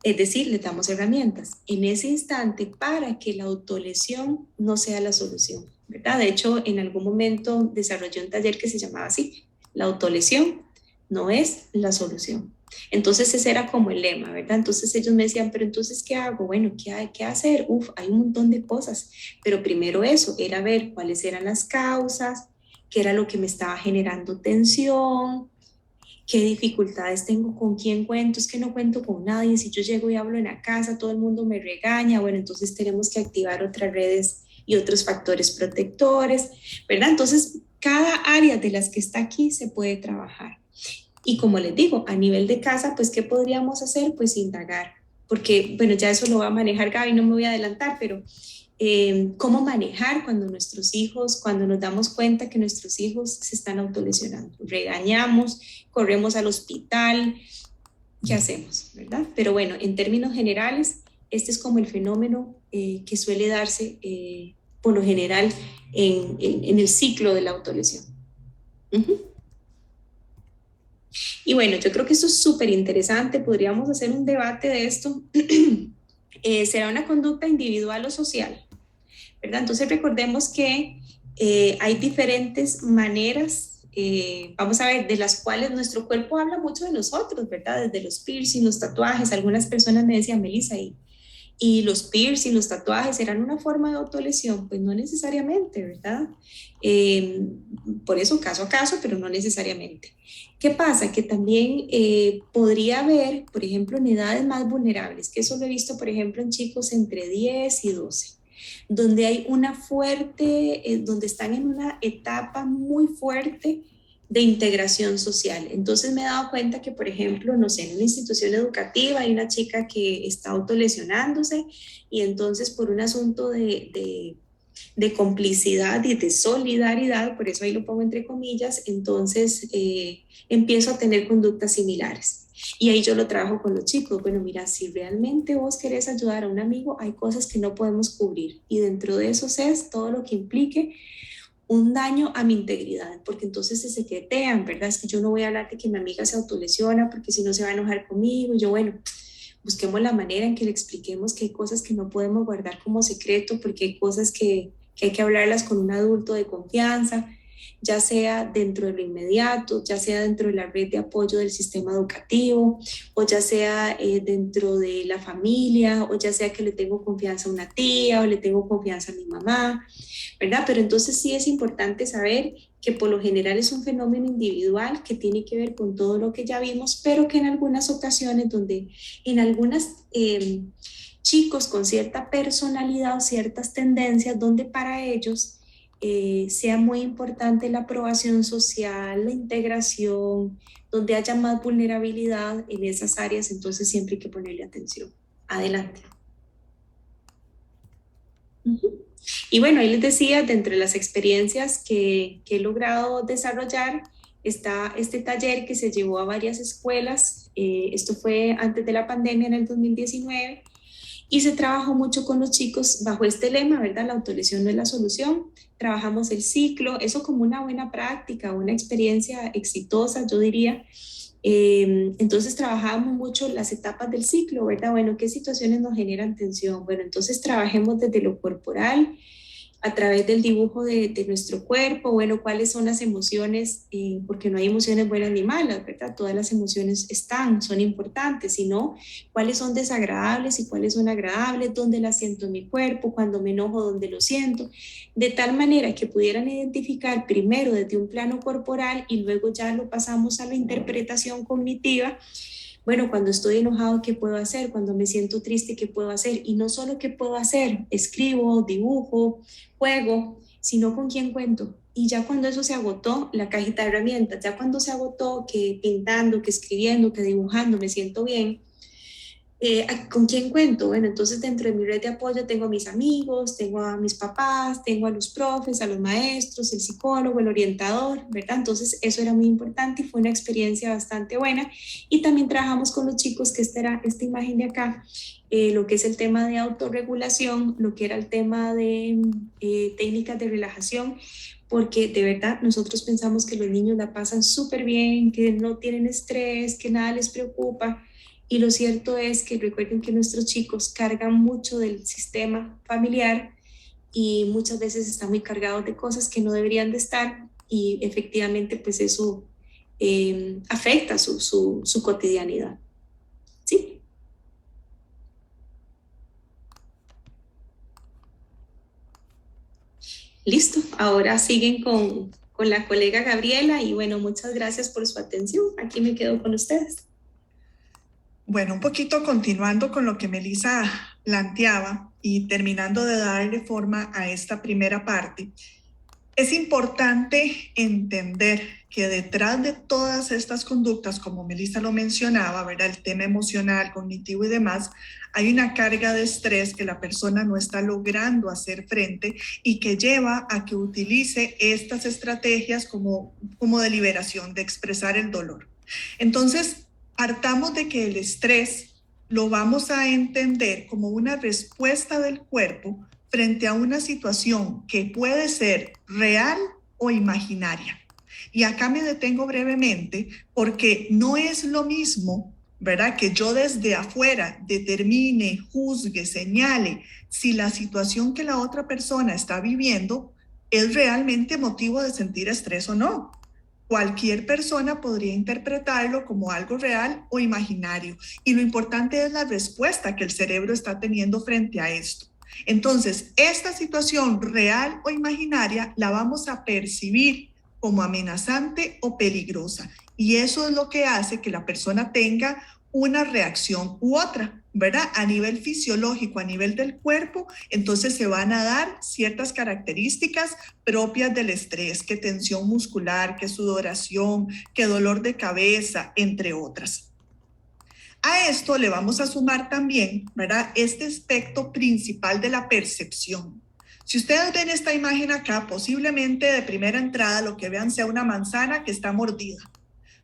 es decir, le damos herramientas en ese instante para que la autolesión no sea la solución, ¿verdad? De hecho, en algún momento desarrollé un taller que se llamaba así, la autolesión no es la solución. Entonces ese era como el lema, ¿verdad? Entonces ellos me decían, pero entonces, ¿qué hago? Bueno, ¿qué hay que hacer? Hay un montón de cosas, pero primero eso, era ver cuáles eran las causas, qué era lo que me estaba generando tensión, qué dificultades tengo, con quién cuento, es que no cuento con nadie, si yo llego y hablo en la casa, todo el mundo me regaña, bueno, entonces tenemos que activar otras redes y otros factores protectores, ¿verdad? Entonces, cada área de las que está aquí se puede trabajar. Y como les digo, a nivel de casa, pues, ¿qué podríamos hacer? Pues indagar, porque, bueno, ya eso lo va a manejar Gaby, no me voy a adelantar, pero cómo manejar cuando nos damos cuenta que nuestros hijos se están autolesionando. Regañamos, corremos al hospital, ¿qué hacemos? ¿Verdad? Pero bueno, en términos generales, este es como el fenómeno que suele darse por lo general en el ciclo de la autolesión. Y bueno, yo creo que esto es súper interesante, podríamos hacer un debate de esto. ¿Será una conducta individual o social? ¿Verdad? Entonces recordemos que hay diferentes maneras, vamos a ver, de las cuales nuestro cuerpo habla mucho de nosotros, ¿verdad? Desde los piercing, los tatuajes, algunas personas me decían, Melissa, y los piercing, los tatuajes, ¿serán una forma de autolesión? Pues no necesariamente, ¿verdad? Por eso caso a caso, pero no necesariamente. ¿Qué pasa? Que también podría haber, por ejemplo, en edades más vulnerables, que eso lo he visto, por ejemplo, en chicos entre 10 y 12, donde hay una fuerte, donde están en una etapa muy fuerte de integración social. Entonces me he dado cuenta que, por ejemplo, no sé, en una institución educativa hay una chica que está autolesionándose y entonces por un asunto de complicidad y de solidaridad, por eso ahí lo pongo entre comillas, entonces empiezo a tener conductas similares. Y ahí yo lo trabajo con los chicos. Bueno, mira, si realmente vos querés ayudar a un amigo, hay cosas que no podemos cubrir. Y dentro de eso es todo lo que implique un daño a mi integridad, porque entonces se secretean, ¿verdad? Es que yo no voy a hablar de que mi amiga se autolesiona porque si no se va a enojar conmigo. Y yo, bueno, busquemos la manera en que le expliquemos que hay cosas que no podemos guardar como secreto, porque hay cosas que hay que hablarlas con un adulto de confianza, ya sea dentro de lo inmediato, ya sea dentro de la red de apoyo del sistema educativo, o ya sea dentro de la familia, o ya sea que le tengo confianza a una tía, o le tengo confianza a mi mamá, ¿verdad? Pero entonces sí es importante saber que por lo general es un fenómeno individual que tiene que ver con todo lo que ya vimos, pero que en algunas ocasiones donde en algunas chicos con cierta personalidad o ciertas tendencias donde para ellos sea muy importante la aprobación social, la integración, donde haya más vulnerabilidad en esas áreas, entonces siempre hay que ponerle atención. Adelante. Y bueno, ahí les decía, de entre las experiencias que he logrado desarrollar, está este taller que se llevó a varias escuelas. Esto fue antes de la pandemia en el 2019. Y se trabajó mucho con los chicos bajo este lema, ¿verdad? La autolesión no es la solución. Trabajamos el ciclo, eso como una buena práctica, una experiencia exitosa, yo diría. Entonces trabajábamos mucho las etapas del ciclo, ¿verdad? Bueno, ¿qué situaciones nos generan tensión? Bueno, entonces trabajemos desde lo corporal, a través del dibujo de nuestro cuerpo, bueno, cuáles son las emociones, porque no hay emociones buenas ni malas, ¿verdad? Todas las emociones son importantes, sino cuáles son desagradables y cuáles son agradables, dónde las siento en mi cuerpo, cuando me enojo, dónde lo siento, de tal manera que pudieran identificar primero desde un plano corporal y luego ya lo pasamos a la interpretación cognitiva. Bueno, cuando estoy enojado, ¿qué puedo hacer? Cuando me siento triste, ¿qué puedo hacer? Y no solo qué puedo hacer, escribo, dibujo, juego, sino con quién cuento. Y ya cuando eso se agotó, la cajita de herramientas, ya cuando se agotó, que pintando, que escribiendo, que dibujando, me siento bien, ¿con quién cuento? Bueno, entonces dentro de mi red de apoyo tengo a mis amigos, tengo a mis papás, tengo a los profes, a los maestros, el psicólogo, el orientador, ¿verdad? Entonces eso era muy importante y fue una experiencia bastante buena. Y también trabajamos con los chicos, que esta imagen de acá, lo que es el tema de autorregulación, lo que era el tema de técnicas de relajación, porque de verdad nosotros pensamos que los niños la pasan súper bien, que no tienen estrés, que nada les preocupa. Y lo cierto es que recuerden que nuestros chicos cargan mucho del sistema familiar y muchas veces están muy cargados de cosas que no deberían de estar, y efectivamente pues eso afecta su cotidianidad. ¿Sí? Listo, ahora siguen con la colega Gabriela y bueno, muchas gracias por su atención. Aquí me quedo con ustedes. Bueno, un poquito continuando con lo que Melissa planteaba y terminando de darle forma a esta primera parte, es importante entender que detrás de todas estas conductas, como Melissa lo mencionaba, ¿verdad? El tema emocional, cognitivo y demás, hay una carga de estrés que la persona no está logrando hacer frente y que lleva a que utilice estas estrategias como de liberación, de expresar el dolor. Entonces, partamos de que el estrés lo vamos a entender como una respuesta del cuerpo frente a una situación que puede ser real o imaginaria. Y acá me detengo brevemente porque no es lo mismo, ¿verdad?, que yo desde afuera determine, juzgue, señale si la situación que la otra persona está viviendo es realmente motivo de sentir estrés o no. Cualquier persona podría interpretarlo como algo real o imaginario, y lo importante es la respuesta que el cerebro está teniendo frente a esto. Entonces, esta situación real o imaginaria la vamos a percibir como amenazante o peligrosa, y eso es lo que hace que la persona tenga una reacción u otra, ¿verdad? A nivel fisiológico, a nivel del cuerpo, entonces se van a dar ciertas características propias del estrés, que tensión muscular, que sudoración, que dolor de cabeza, entre otras. A esto le vamos a sumar también, ¿verdad?, este aspecto principal de la percepción. Si ustedes ven esta imagen acá, posiblemente de primera entrada lo que vean sea una manzana que está mordida,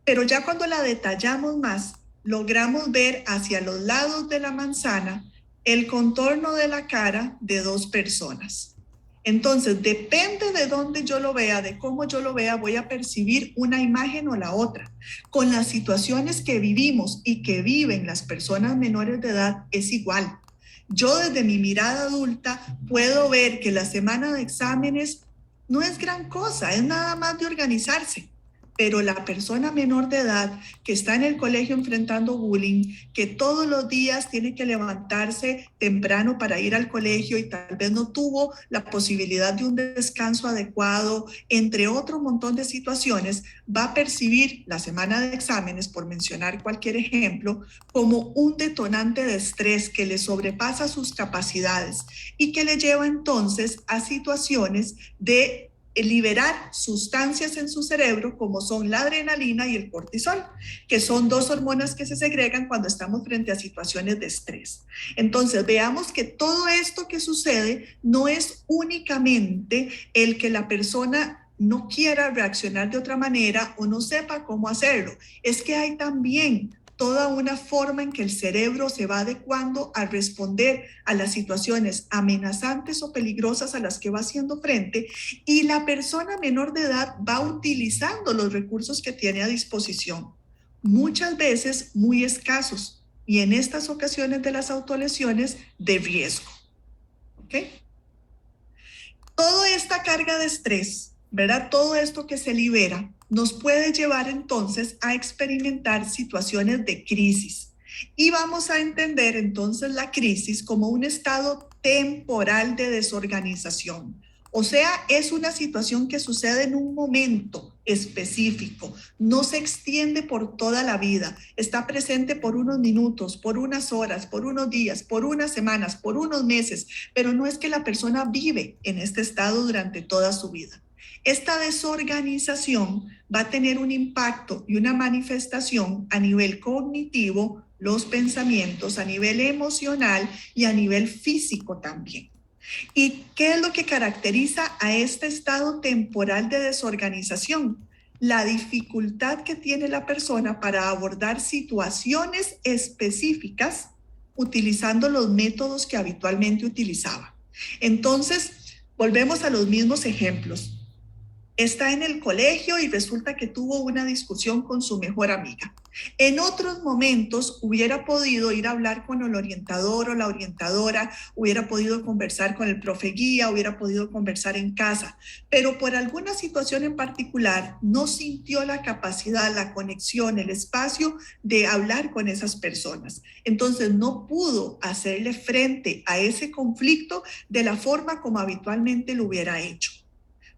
pero ya cuando la detallamos más, logramos ver hacia los lados de la manzana el contorno de la cara de dos personas. Entonces, depende de dónde yo lo vea, de cómo yo lo vea, voy a percibir una imagen o la otra. Con las situaciones que vivimos y que viven las personas menores de edad es igual. Yo desde mi mirada adulta puedo ver que la semana de exámenes no es gran cosa, es nada más de organizarse. Pero la persona menor de edad que está en el colegio enfrentando bullying, que todos los días tiene que levantarse temprano para ir al colegio y tal vez no tuvo la posibilidad de un descanso adecuado, entre otro montón de situaciones, va a percibir la semana de exámenes, por mencionar cualquier ejemplo, como un detonante de estrés que le sobrepasa sus capacidades y que le lleva entonces a situaciones de liberar sustancias en su cerebro como son la adrenalina y el cortisol, que son dos hormonas que se segregan cuando estamos frente a situaciones de estrés. Entonces, veamos que todo esto que sucede no es únicamente el que la persona no quiera reaccionar de otra manera o no sepa cómo hacerlo, es que hay también toda una forma en que el cerebro se va adecuando a responder a las situaciones amenazantes o peligrosas a las que va haciendo frente, y la persona menor de edad va utilizando los recursos que tiene a disposición, muchas veces muy escasos, y en estas ocasiones de las autolesiones de riesgo. ¿Ok? Toda esta carga de estrés, ¿verdad? Todo esto que se libera nos puede llevar entonces a experimentar situaciones de crisis. Y vamos a entender entonces la crisis como un estado temporal de desorganización. O sea, es una situación que sucede en un momento específico, no se extiende por toda la vida, está presente por unos minutos, por unas horas, por unos días, por unas semanas, por unos meses, pero no es que la persona vive en este estado durante toda su vida. Esta desorganización va a tener un impacto y una manifestación a nivel cognitivo, los pensamientos, a nivel emocional y a nivel físico también. ¿Y qué es lo que caracteriza a este estado temporal de desorganización? La dificultad que tiene la persona para abordar situaciones específicas utilizando los métodos que habitualmente utilizaba. Entonces, volvemos a los mismos ejemplos. Está en el colegio y resulta que tuvo una discusión con su mejor amiga. En otros momentos hubiera podido ir a hablar con el orientador o la orientadora, hubiera podido conversar con el profe guía, hubiera podido conversar en casa, pero por alguna situación en particular no sintió la capacidad, la conexión, el espacio de hablar con esas personas. Entonces no pudo hacerle frente a ese conflicto de la forma como habitualmente lo hubiera hecho.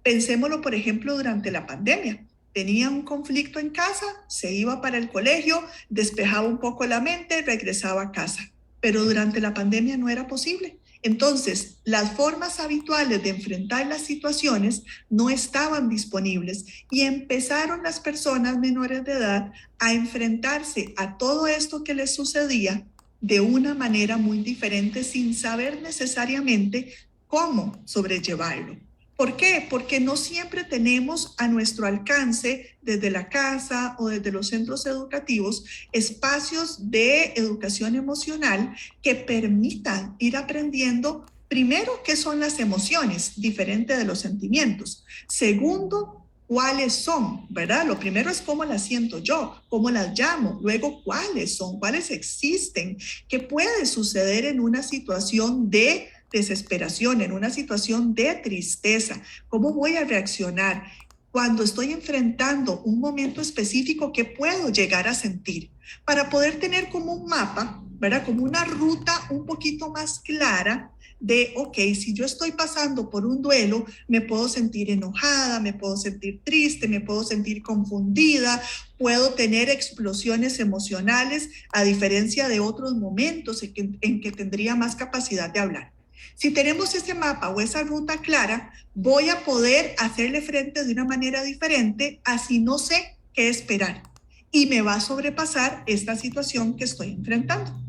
Pensémoslo, por ejemplo, durante la pandemia. Tenía un conflicto en casa, se iba para el colegio, despejaba un poco la mente, regresaba a casa. Pero durante la pandemia no era posible. Entonces, las formas habituales de enfrentar las situaciones no estaban disponibles y empezaron las personas menores de edad a enfrentarse a todo esto que les sucedía de una manera muy diferente sin saber necesariamente cómo sobrellevarlo. ¿Por qué? Porque no siempre tenemos a nuestro alcance desde la casa o desde los centros educativos espacios de educación emocional que permitan ir aprendiendo, primero, qué son las emociones, diferente de los sentimientos. Segundo, cuáles son, ¿verdad? Lo primero es cómo las siento yo, cómo las llamo. Luego, cuáles son, cuáles existen, qué puede suceder en una situación de desesperación, en una situación de tristeza. ¿Cómo voy a reaccionar cuando estoy enfrentando un momento específico? ¿Qué puedo llegar a sentir? Para poder tener como un mapa, ¿verdad? Como una ruta un poquito más clara de, ok, si yo estoy pasando por un duelo, me puedo sentir enojada, me puedo sentir triste, me puedo sentir confundida, puedo tener explosiones emocionales a diferencia de otros momentos en que tendría más capacidad de hablar. Si tenemos ese mapa o esa ruta clara, voy a poder hacerle frente de una manera diferente, así no sé qué esperar. Y me va a sobrepasar esta situación que estoy enfrentando.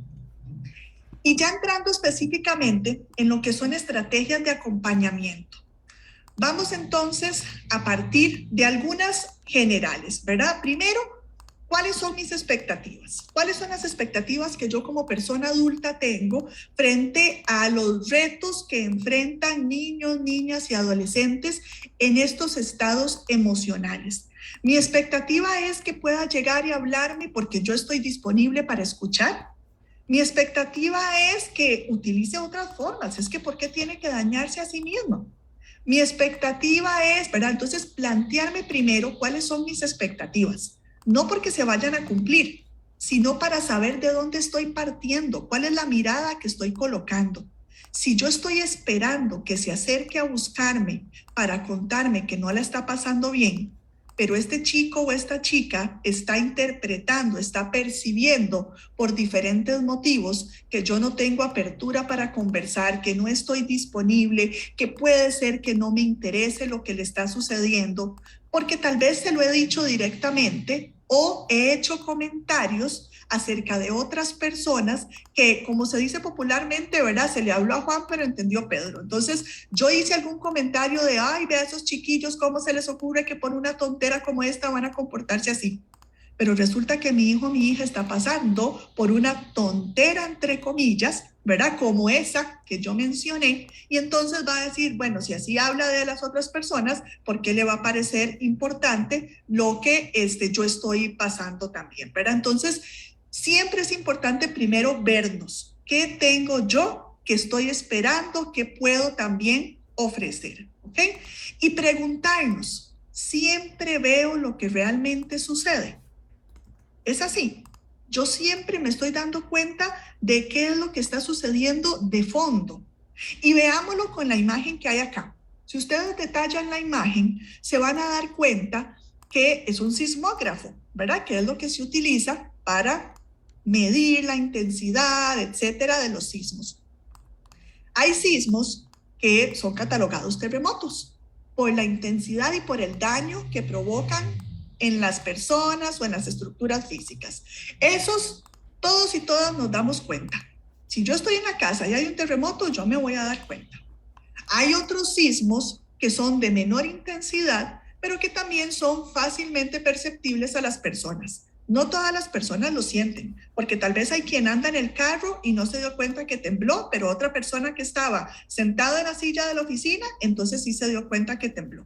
Y ya entrando específicamente en lo que son estrategias de acompañamiento. Vamos entonces a partir de algunas generales, ¿verdad? Primero, ¿Cuáles son mis expectativas? ¿Cuáles son las expectativas que yo como persona adulta tengo frente a los retos que enfrentan niños, niñas y adolescentes en estos estados emocionales? Mi expectativa es que pueda llegar y hablarme porque yo estoy disponible para escuchar. Mi expectativa es que utilice otras formas. Es que ¿por qué tiene que dañarse a sí mismo? Mi expectativa es, ¿verdad? Entonces, plantearme primero cuáles son mis expectativas. No porque se vayan a cumplir, sino para saber de dónde estoy partiendo, cuál es la mirada que estoy colocando. Si yo estoy esperando que se acerque a buscarme para contarme que no la está pasando bien, pero este chico o esta chica está interpretando, está percibiendo por diferentes motivos que yo no tengo apertura para conversar, que no estoy disponible, que puede ser que no me interese lo que le está sucediendo, porque tal vez se lo he dicho directamente o he hecho comentarios acerca de otras personas que, como se dice popularmente, ¿verdad? Se le habló a Juan, pero entendió Pedro. Entonces, yo hice algún comentario de, ay, ve a esos chiquillos, ¿cómo se les ocurre que por una tontera como esta van a comportarse así? Pero resulta que mi hijo, mi hija está pasando por una tontera, entre comillas, ¿verdad? Como esa que yo mencioné, y entonces va a decir, bueno, si así habla de las otras personas, ¿por qué le va a parecer importante lo que yo estoy pasando también, ¿verdad? Entonces, siempre es importante primero vernos. ¿Qué tengo yo que estoy esperando que puedo también ofrecer? ¿Ok? Y preguntarnos, ¿siempre veo lo que realmente sucede? Es así. Yo siempre me estoy dando cuenta de qué es lo que está sucediendo de fondo. Y veámoslo con la imagen que hay acá. Si ustedes detallan la imagen, se van a dar cuenta que es un sismógrafo, ¿verdad? Que es lo que se utiliza para medir la intensidad, etcétera, de los sismos. Hay sismos que son catalogados terremotos por la intensidad y por el daño que provocan en las personas o en las estructuras físicas. Esos todos y todas nos damos cuenta. Si yo estoy en la casa y hay un terremoto, yo me voy a dar cuenta. Hay otros sismos que son de menor intensidad, pero que también son fácilmente perceptibles a las personas. No todas las personas lo sienten, porque tal vez hay quien anda en el carro y no se dio cuenta que tembló, pero otra persona que estaba sentada en la silla de la oficina, entonces sí se dio cuenta que tembló.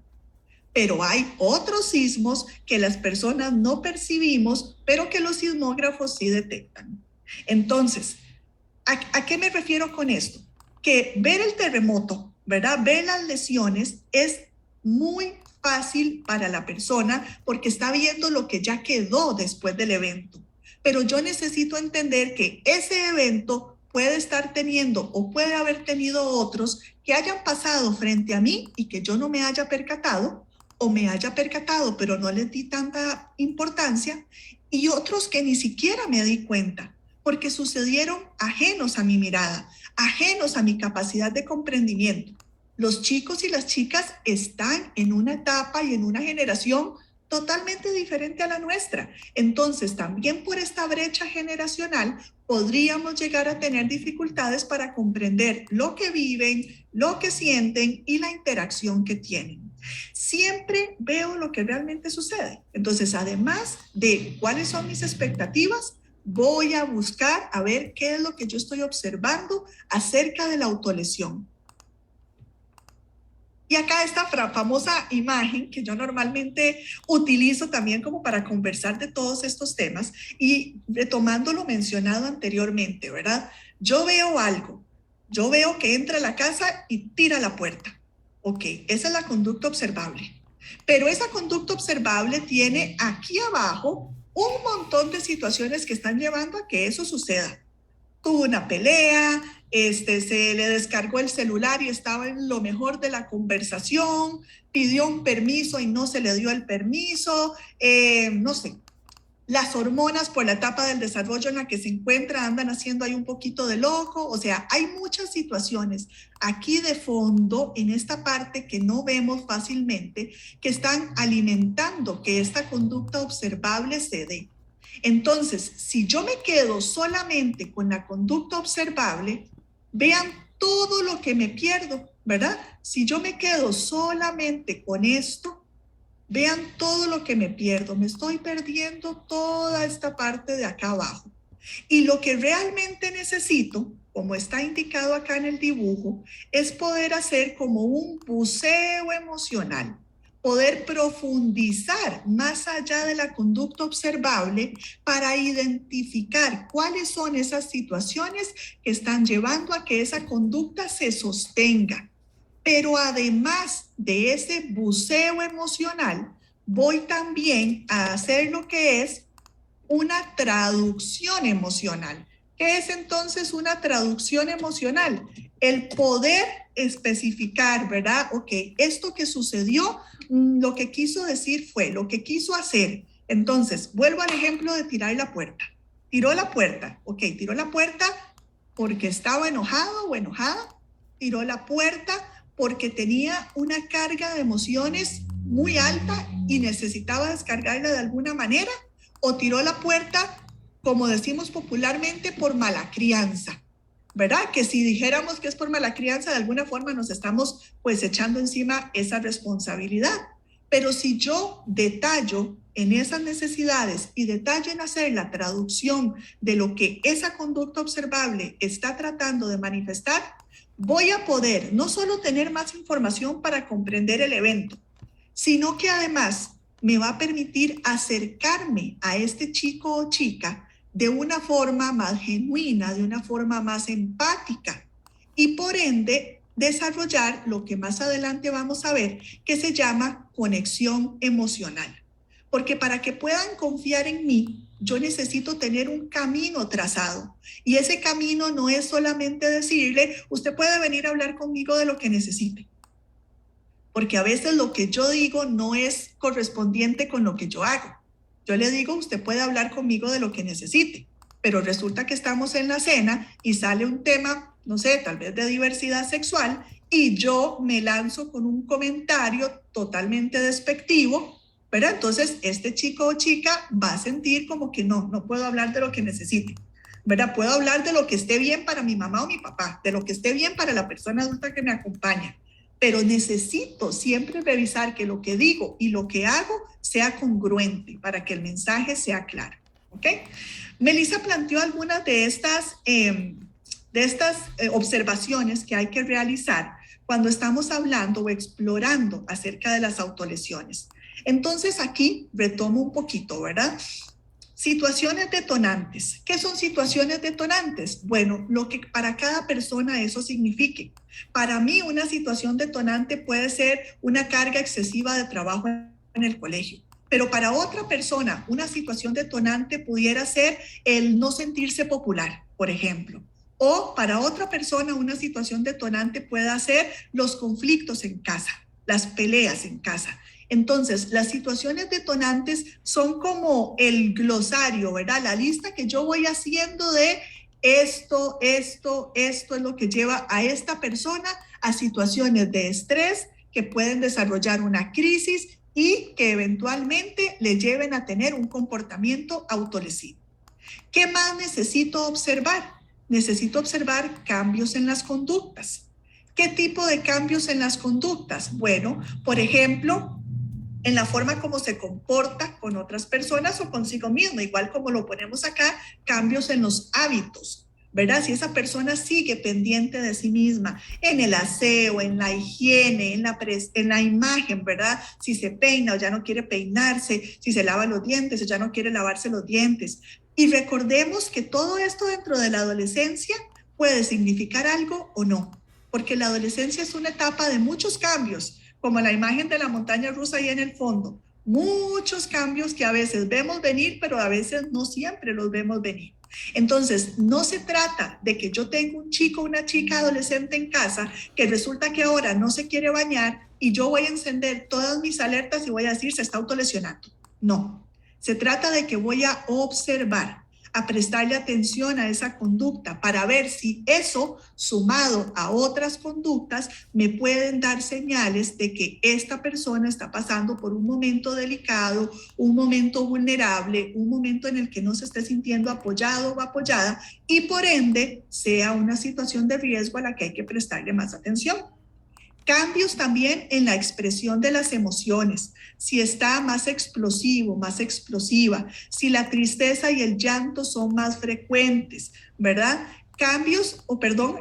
Pero hay otros sismos que las personas no percibimos, pero que los sismógrafos sí detectan. Entonces, ¿a qué me refiero con esto? Que ver el terremoto, ¿verdad? Ver las lesiones es muy fácil para la persona porque está viendo lo que ya quedó después del evento. Pero yo necesito entender que ese evento puede estar teniendo o puede haber tenido otros que hayan pasado frente a mí y que yo no me haya percatado, o me haya percatado, pero no les di tanta importancia, y otros que ni siquiera me di cuenta, porque sucedieron ajenos a mi mirada, ajenos a mi capacidad de comprendimiento. Los chicos y las chicas están en una etapa y en una generación totalmente diferente a la nuestra. Entonces, también por esta brecha generacional, podríamos llegar a tener dificultades para comprender lo que viven, lo que sienten y la interacción que tienen. Siempre veo lo que realmente sucede. Entonces, además de cuáles son mis expectativas, voy a buscar a ver qué es lo que yo estoy observando acerca de la autolesión. Y acá esta famosa imagen que yo normalmente utilizo también como para conversar de todos estos temas y retomando lo mencionado anteriormente, ¿verdad? Yo veo algo, yo veo que entra a la casa y tira la puerta. Ok, esa es la conducta observable. Pero esa conducta observable tiene aquí abajo un montón de situaciones que están llevando a que eso suceda. Tuvo una pelea, se le descargó el celular y estaba en lo mejor de la conversación, pidió un permiso y no se le dio el permiso, no sé. Las hormonas por la etapa del desarrollo en la que se encuentra andan haciendo ahí un poquito de loco. O sea, hay muchas situaciones aquí de fondo, en esta parte que no vemos fácilmente, que están alimentando que esta conducta observable se dé. Entonces, si yo me quedo solamente con la conducta observable, vean todo lo que me pierdo, ¿verdad? Si yo me quedo solamente con esto, Vean todo lo que me pierdo. Me estoy perdiendo toda esta parte de acá abajo. Y lo que realmente necesito, como está indicado acá en el dibujo, es poder hacer como un buceo emocional, poder profundizar más allá de la conducta observable para identificar cuáles son esas situaciones que están llevando a que esa conducta se sostenga. Pero además de ese buceo emocional, voy también a hacer lo que es una traducción emocional. ¿Qué es entonces una traducción emocional? El poder especificar, ¿verdad? Ok, esto que sucedió, lo que quiso decir fue, lo que quiso hacer. Entonces, vuelvo al ejemplo de tirar la puerta. Tiró la puerta, ok, tiró la puerta porque estaba enojado o enojada. Tiró la puerta porque tenía una carga de emociones muy alta y necesitaba descargarla de alguna manera. O tiró la puerta, como decimos popularmente, por mala crianza, ¿verdad? Que si dijéramos que es por mala crianza, de alguna forma nos estamos pues echando encima esa responsabilidad. Pero si yo detallo en esas necesidades y detallo en hacer la traducción de lo que esa conducta observable está tratando de manifestar, voy a poder no solo tener más información para comprender el evento, sino que además me va a permitir acercarme a este chico o chica de una forma más genuina, de una forma más empática y por ende desarrollar lo que más adelante vamos a ver que se llama conexión emocional. Porque para que puedan confiar en mí, yo necesito tener un camino trazado. Y ese camino no es solamente decirle, usted puede venir a hablar conmigo de lo que necesite. Porque a veces lo que yo digo no es correspondiente con lo que yo hago. Yo le digo, usted puede hablar conmigo de lo que necesite, pero resulta que estamos en la cena y sale un tema, no sé, tal vez de diversidad sexual, y yo me lanzo con un comentario totalmente despectivo, ¿verdad? Entonces, este chico o chica va a sentir como que no puedo hablar de lo que necesite, ¿verdad? Puedo hablar de lo que esté bien para mi mamá o mi papá, de lo que esté bien para la persona adulta que me acompaña, pero necesito siempre revisar que lo que digo y lo que hago sea congruente para que el mensaje sea claro, ¿ok? Melissa planteó algunas de estas observaciones que hay que realizar cuando estamos hablando o explorando acerca de las autolesiones. Entonces aquí retomo un poquito, ¿verdad? Situaciones detonantes. ¿Qué son situaciones detonantes? Bueno, lo que para cada persona eso signifique. Para mí una situación detonante puede ser una carga excesiva de trabajo en el colegio. Pero para otra persona, una situación detonante pudiera ser el no sentirse popular, por ejemplo. O para otra persona, una situación detonante puede ser los conflictos en casa, las peleas en casa. Entonces, las situaciones detonantes son como el glosario, ¿verdad? La lista que yo voy haciendo de esto es lo que lleva a esta persona a situaciones de estrés que pueden desarrollar una crisis y que eventualmente le lleven a tener un comportamiento autolesivo. ¿Qué más necesito observar? Necesito observar cambios en las conductas. ¿Qué tipo de cambios en las conductas? Bueno, por ejemplo, en la forma como se comporta con otras personas o consigo mismo, igual como lo ponemos acá, cambios en los hábitos, ¿verdad? Si esa persona sigue pendiente de sí misma, en el aseo, en la higiene, en la imagen, ¿verdad? Si se peina o ya no quiere peinarse, si se lava los dientes o ya no quiere lavarse los dientes. Y recordemos que todo esto dentro de la adolescencia puede significar algo o no, porque la adolescencia es una etapa de muchos cambios, como la imagen de la montaña rusa ahí en el fondo. Muchos cambios que a veces vemos venir, pero a veces no siempre los vemos venir. Entonces, no se trata de que yo tenga un chico o una chica adolescente en casa que resulta que ahora no se quiere bañar y yo voy a encender todas mis alertas y voy a decir se está autolesionando. No, se trata de que voy a observar, a prestarle atención a esa conducta para ver si eso, sumado a otras conductas, me pueden dar señales de que esta persona está pasando por un momento delicado, un momento vulnerable, un momento en el que no se esté sintiendo apoyado o apoyada y por ende sea una situación de riesgo a la que hay que prestarle más atención. Cambios también en la expresión de las emociones, si está más explosivo, más explosiva, si la tristeza y el llanto son más frecuentes, ¿verdad?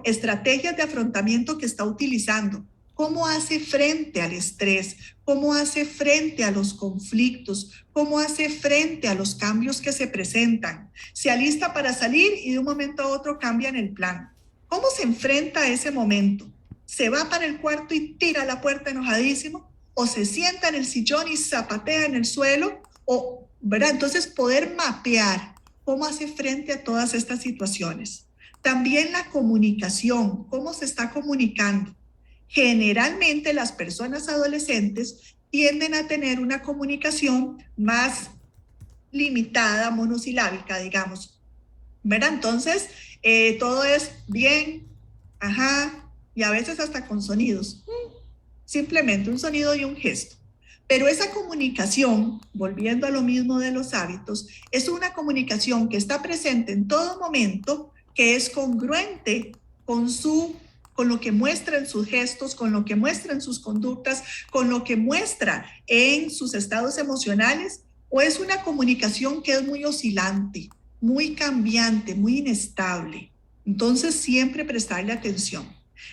Estrategias de afrontamiento que está utilizando. ¿Cómo hace frente al estrés? ¿Cómo hace frente a los conflictos? ¿Cómo hace frente a los cambios que se presentan? Se alista para salir y de un momento a otro cambian el plan. ¿Cómo se enfrenta a ese momento? ¿Se va para el cuarto y tira la puerta enojadísimo? ¿O se sienta en el sillón y zapatea en el suelo? ¿Verdad? Entonces, poder mapear cómo hace frente a todas estas situaciones. También la comunicación, cómo se está comunicando. Generalmente las personas adolescentes tienden a tener una comunicación más limitada, monosilábica, digamos, ¿verdad? Entonces, todo es bien, ajá, y a veces hasta con sonidos. Simplemente un sonido y un gesto. Pero esa comunicación, volviendo a lo mismo de los hábitos, es una comunicación que está presente en todo momento, que es congruente con lo que muestra en sus gestos, con lo que muestra en sus conductas, con lo que muestra en sus estados emocionales, o es una comunicación que es muy oscilante, muy cambiante, muy inestable. Entonces, siempre prestarle atención.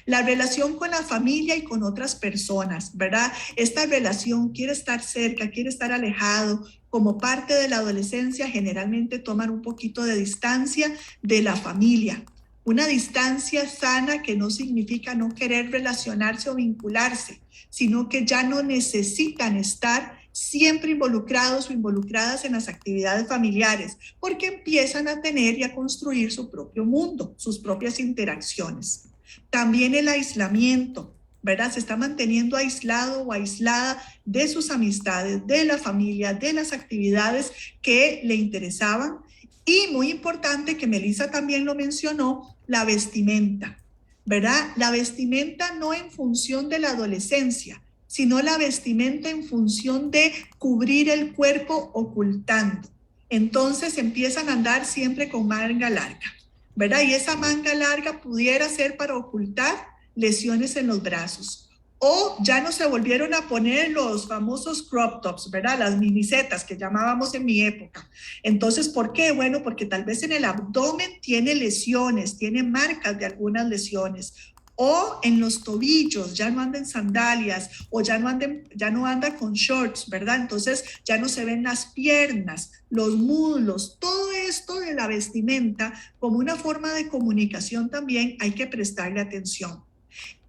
La relación con la familia y con otras personas, ¿verdad? Esta relación quiere estar cerca, quiere estar alejado. Como parte de la adolescencia, generalmente toman un poquito de distancia de la familia. Una distancia sana que no significa no querer relacionarse o vincularse, sino que ya no necesitan estar siempre involucrados o involucradas en las actividades familiares, porque empiezan a tener y a construir su propio mundo, sus propias interacciones. También el aislamiento, ¿verdad? Se está manteniendo aislado o aislada de sus amistades, de la familia, de las actividades que le interesaban. Y muy importante, que Melissa también lo mencionó, la vestimenta, ¿verdad? La vestimenta no en función de la adolescencia, sino la vestimenta en función de cubrir el cuerpo ocultando. Entonces empiezan a andar siempre con manga larga, ¿verdad? Y esa manga larga pudiera ser para ocultar lesiones en los brazos. O ya no se volvieron a poner los famosos crop tops, ¿verdad? Las minisetas que llamábamos en mi época. Entonces, ¿por qué? Bueno, porque tal vez en el abdomen tiene lesiones, tiene marcas de algunas lesiones. O en los tobillos, ya no anda en sandalias, o ya no anda con shorts, ¿verdad? Entonces ya no se ven las piernas, los muslos, todo esto de la vestimenta como una forma de comunicación también hay que prestarle atención.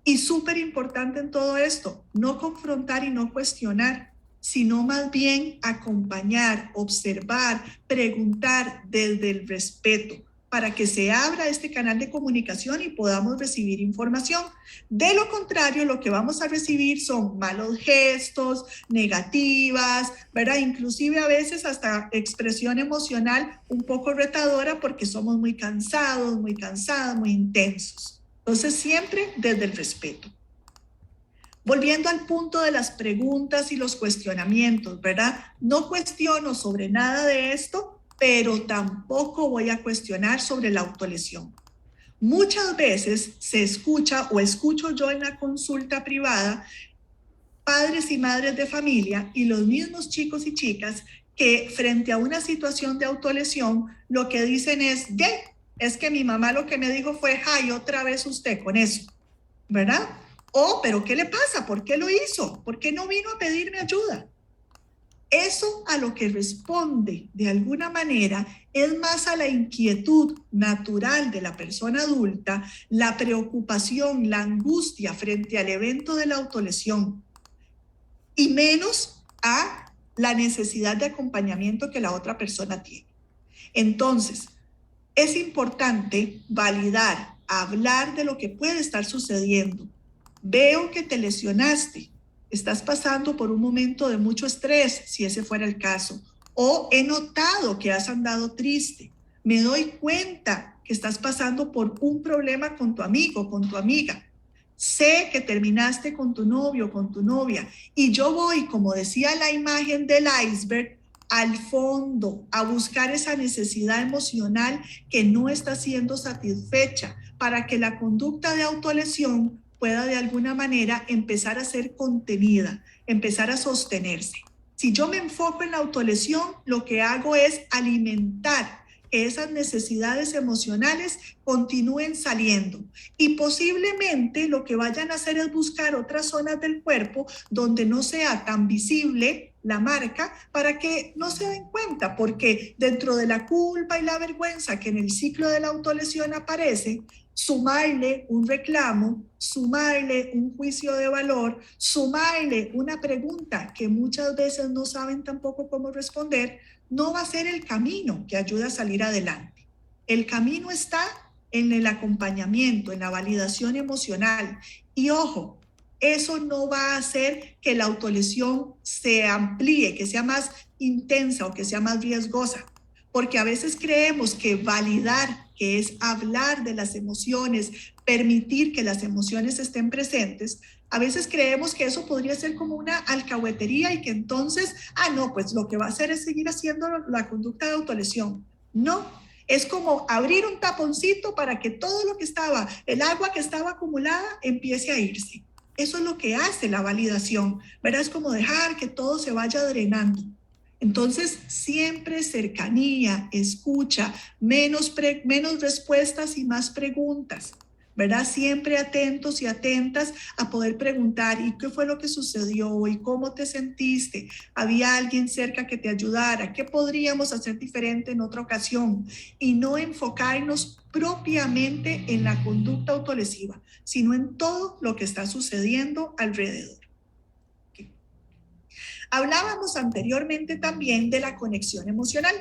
Y súper importante en todo esto, no confrontar y no cuestionar, sino más bien acompañar, observar, preguntar desde el respeto, para que se abra este canal de comunicación y podamos recibir información. De lo contrario, lo que vamos a recibir son malos gestos, negativas, ¿verdad? Inclusive a veces hasta expresión emocional un poco retadora porque somos muy cansados, muy cansadas, muy intensos. Entonces, siempre desde el respeto. Volviendo al punto de las preguntas y los cuestionamientos, ¿verdad? No cuestiono sobre nada de esto, pero tampoco voy a cuestionar sobre la autolesión. Muchas veces se escucha o escucho yo en la consulta privada padres y madres de familia y los mismos chicos y chicas que frente a una situación de autolesión lo que dicen es que mi mamá lo que me dijo fue, ay, otra vez usted con eso, ¿verdad? Pero ¿qué le pasa? ¿Por qué lo hizo? ¿Por qué no vino a pedirme ayuda? Eso a lo que responde de alguna manera es más a la inquietud natural de la persona adulta, la preocupación, la angustia frente al evento de la autolesión y menos a la necesidad de acompañamiento que la otra persona tiene. Entonces, es importante validar, hablar de lo que puede estar sucediendo. Veo que te lesionaste. Estás pasando por un momento de mucho estrés, si ese fuera el caso. O he notado que has andado triste. Me doy cuenta que estás pasando por un problema con tu amigo, con tu amiga. Sé que terminaste con tu novio, con tu novia. Y yo voy, como decía la imagen del iceberg, al fondo, a buscar esa necesidad emocional que no está siendo satisfecha para que la conducta de autolesión pueda de alguna manera empezar a ser contenida, empezar a sostenerse. Si yo me enfoco en la autolesión, lo que hago es alimentar que esas necesidades emocionales continúen saliendo y posiblemente lo que vayan a hacer es buscar otras zonas del cuerpo donde no sea tan visible la marca para que no se den cuenta, porque dentro de la culpa y la vergüenza que en el ciclo de la autolesión aparece, sumarle un reclamo, sumarle un juicio de valor, sumarle una pregunta que muchas veces no saben tampoco cómo responder, no va a ser el camino que ayuda a salir adelante. El camino está en el acompañamiento, en la validación emocional. Y ojo, eso no va a hacer que la autolesión se amplíe, que sea más intensa o que sea más riesgosa. Porque a veces creemos que validar, que es hablar de las emociones, permitir que las emociones estén presentes, a veces creemos que eso podría ser como una alcahuetería y que entonces, no, pues lo que va a hacer es seguir haciendo la conducta de autolesión. No, es como abrir un taponcito para que todo lo que estaba, el agua que estaba acumulada, empiece a irse. Eso es lo que hace la validación, ¿verdad? Es como dejar que todo se vaya drenando. Entonces, siempre cercanía, escucha, menos respuestas y más preguntas, ¿verdad? Siempre atentos y atentas a poder preguntar, ¿y qué fue lo que sucedió? ¿Y cómo te sentiste? ¿Había alguien cerca que te ayudara? ¿Qué podríamos hacer diferente en otra ocasión? Y no enfocarnos propiamente en la conducta autolesiva, sino en todo lo que está sucediendo alrededor. Hablábamos anteriormente también de la conexión emocional.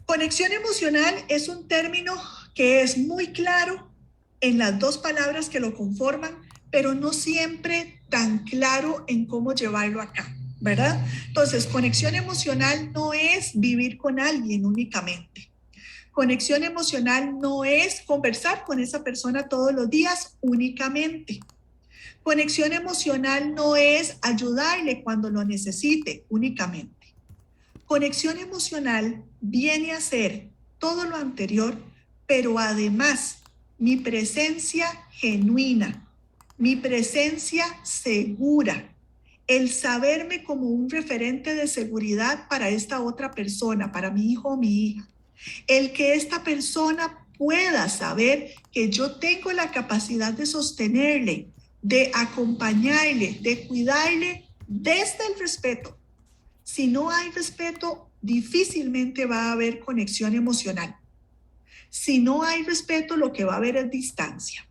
Conexión emocional es un término que es muy claro en las dos palabras que lo conforman, pero no siempre tan claro en cómo llevarlo a cabo, ¿verdad? Entonces, conexión emocional no es vivir con alguien únicamente. Conexión emocional no es conversar con esa persona todos los días únicamente. Conexión emocional no es ayudarle cuando lo necesite únicamente. Conexión emocional viene a ser todo lo anterior, pero además mi presencia genuina, mi presencia segura, el saberme como un referente de seguridad para esta otra persona, para mi hijo o mi hija, el que esta persona pueda saber que yo tengo la capacidad de sostenerle, de acompañarle, de cuidarle desde el respeto. Si no hay respeto, difícilmente va a haber conexión emocional. Si no hay respeto, lo que va a haber es distancia.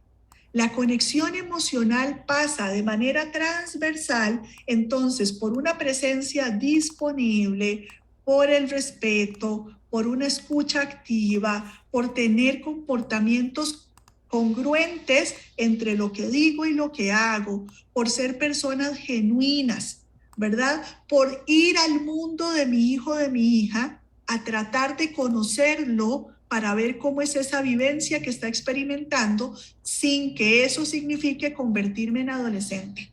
La conexión emocional pasa de manera transversal, entonces, por una presencia disponible, por el respeto, por una escucha activa, por tener comportamientos congruentes entre lo que digo y lo que hago, por ser personas genuinas, ¿verdad? Por ir al mundo de mi hijo, de mi hija, a tratar de conocerlo para ver cómo es esa vivencia que está experimentando sin que eso signifique convertirme en adolescente.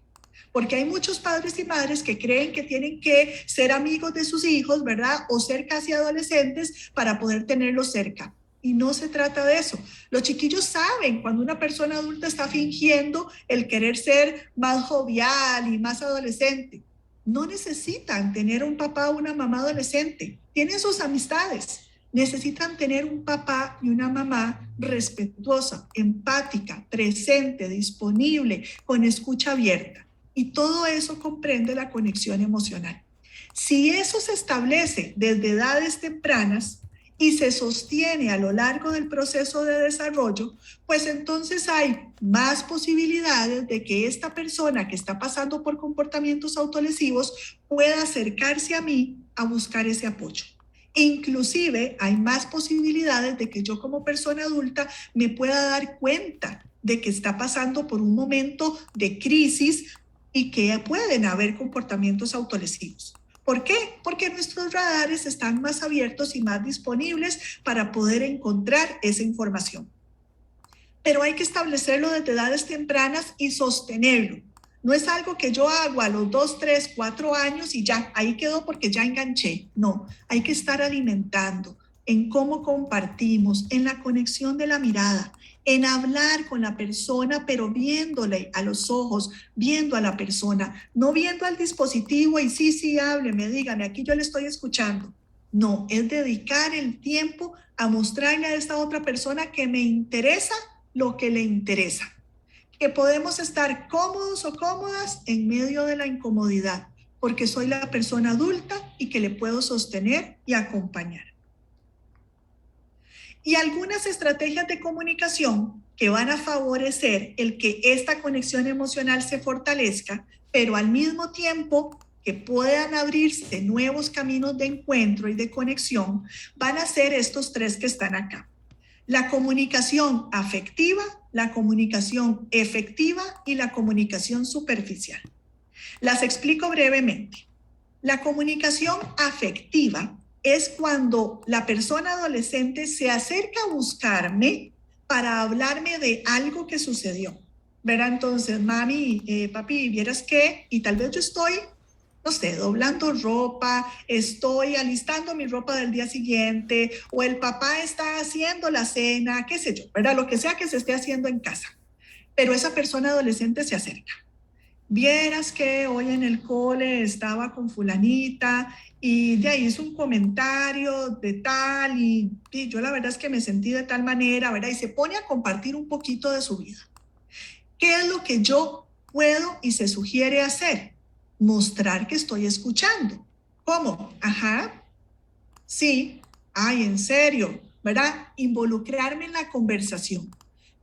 Porque hay muchos padres y madres que creen que tienen que ser amigos de sus hijos, ¿verdad? O ser casi adolescentes para poder tenerlos cerca. Y no se trata de eso. Los chiquillos saben cuando una persona adulta está fingiendo el querer ser más jovial y más adolescente. No necesitan tener un papá o una mamá adolescente. Tienen sus amistades. Necesitan tener un papá y una mamá respetuosa, empática, presente, disponible, con escucha abierta. Y todo eso comprende la conexión emocional. Si eso se establece desde edades tempranas, y se sostiene a lo largo del proceso de desarrollo, pues entonces hay más posibilidades de que esta persona que está pasando por comportamientos autolesivos pueda acercarse a mí a buscar ese apoyo. Inclusive hay más posibilidades de que yo como persona adulta me pueda dar cuenta de que está pasando por un momento de crisis y que pueden haber comportamientos autolesivos. ¿Por qué? Porque nuestros radares están más abiertos y más disponibles para poder encontrar esa información. Pero hay que establecerlo desde edades tempranas y sostenerlo. No es algo que yo hago a los 2, 3, 4 años y ya, ahí quedó porque ya enganché. No, hay que estar alimentando en cómo compartimos, en la conexión de la mirada, en hablar con la persona, pero viéndole a los ojos, viendo a la persona, no viendo al dispositivo y sí, hábleme, dígame, aquí yo le estoy escuchando. No, es dedicar el tiempo a mostrarle a esta otra persona que me interesa lo que le interesa, que podemos estar cómodos o cómodas en medio de la incomodidad, porque soy la persona adulta y que le puedo sostener y acompañar. Y algunas estrategias de comunicación que van a favorecer el que esta conexión emocional se fortalezca, pero al mismo tiempo que puedan abrirse nuevos caminos de encuentro y de conexión, van a ser estos tres que están acá. La comunicación afectiva, la comunicación efectiva y la comunicación superficial. Las explico brevemente. La comunicación afectiva es cuando la persona adolescente se acerca a buscarme para hablarme de algo que sucedió. ¿Verdad? Entonces, mami, papi, ¿vieras qué? Y tal vez yo estoy, no sé, doblando ropa, estoy alistando mi ropa del día siguiente, o el papá está haciendo la cena, qué sé yo, ¿verdad? Lo que sea que se esté haciendo en casa. Pero esa persona adolescente se acerca. Vieras que hoy en el cole estaba con fulanita y de ahí hizo un comentario de tal y yo la verdad es que me sentí de tal manera, ¿verdad? Y se pone a compartir un poquito de su vida. ¿Qué es lo que yo puedo y se sugiere hacer? Mostrar que estoy escuchando. ¿Cómo? Ajá. Sí. Ay, en serio, ¿verdad? Involucrarme en la conversación.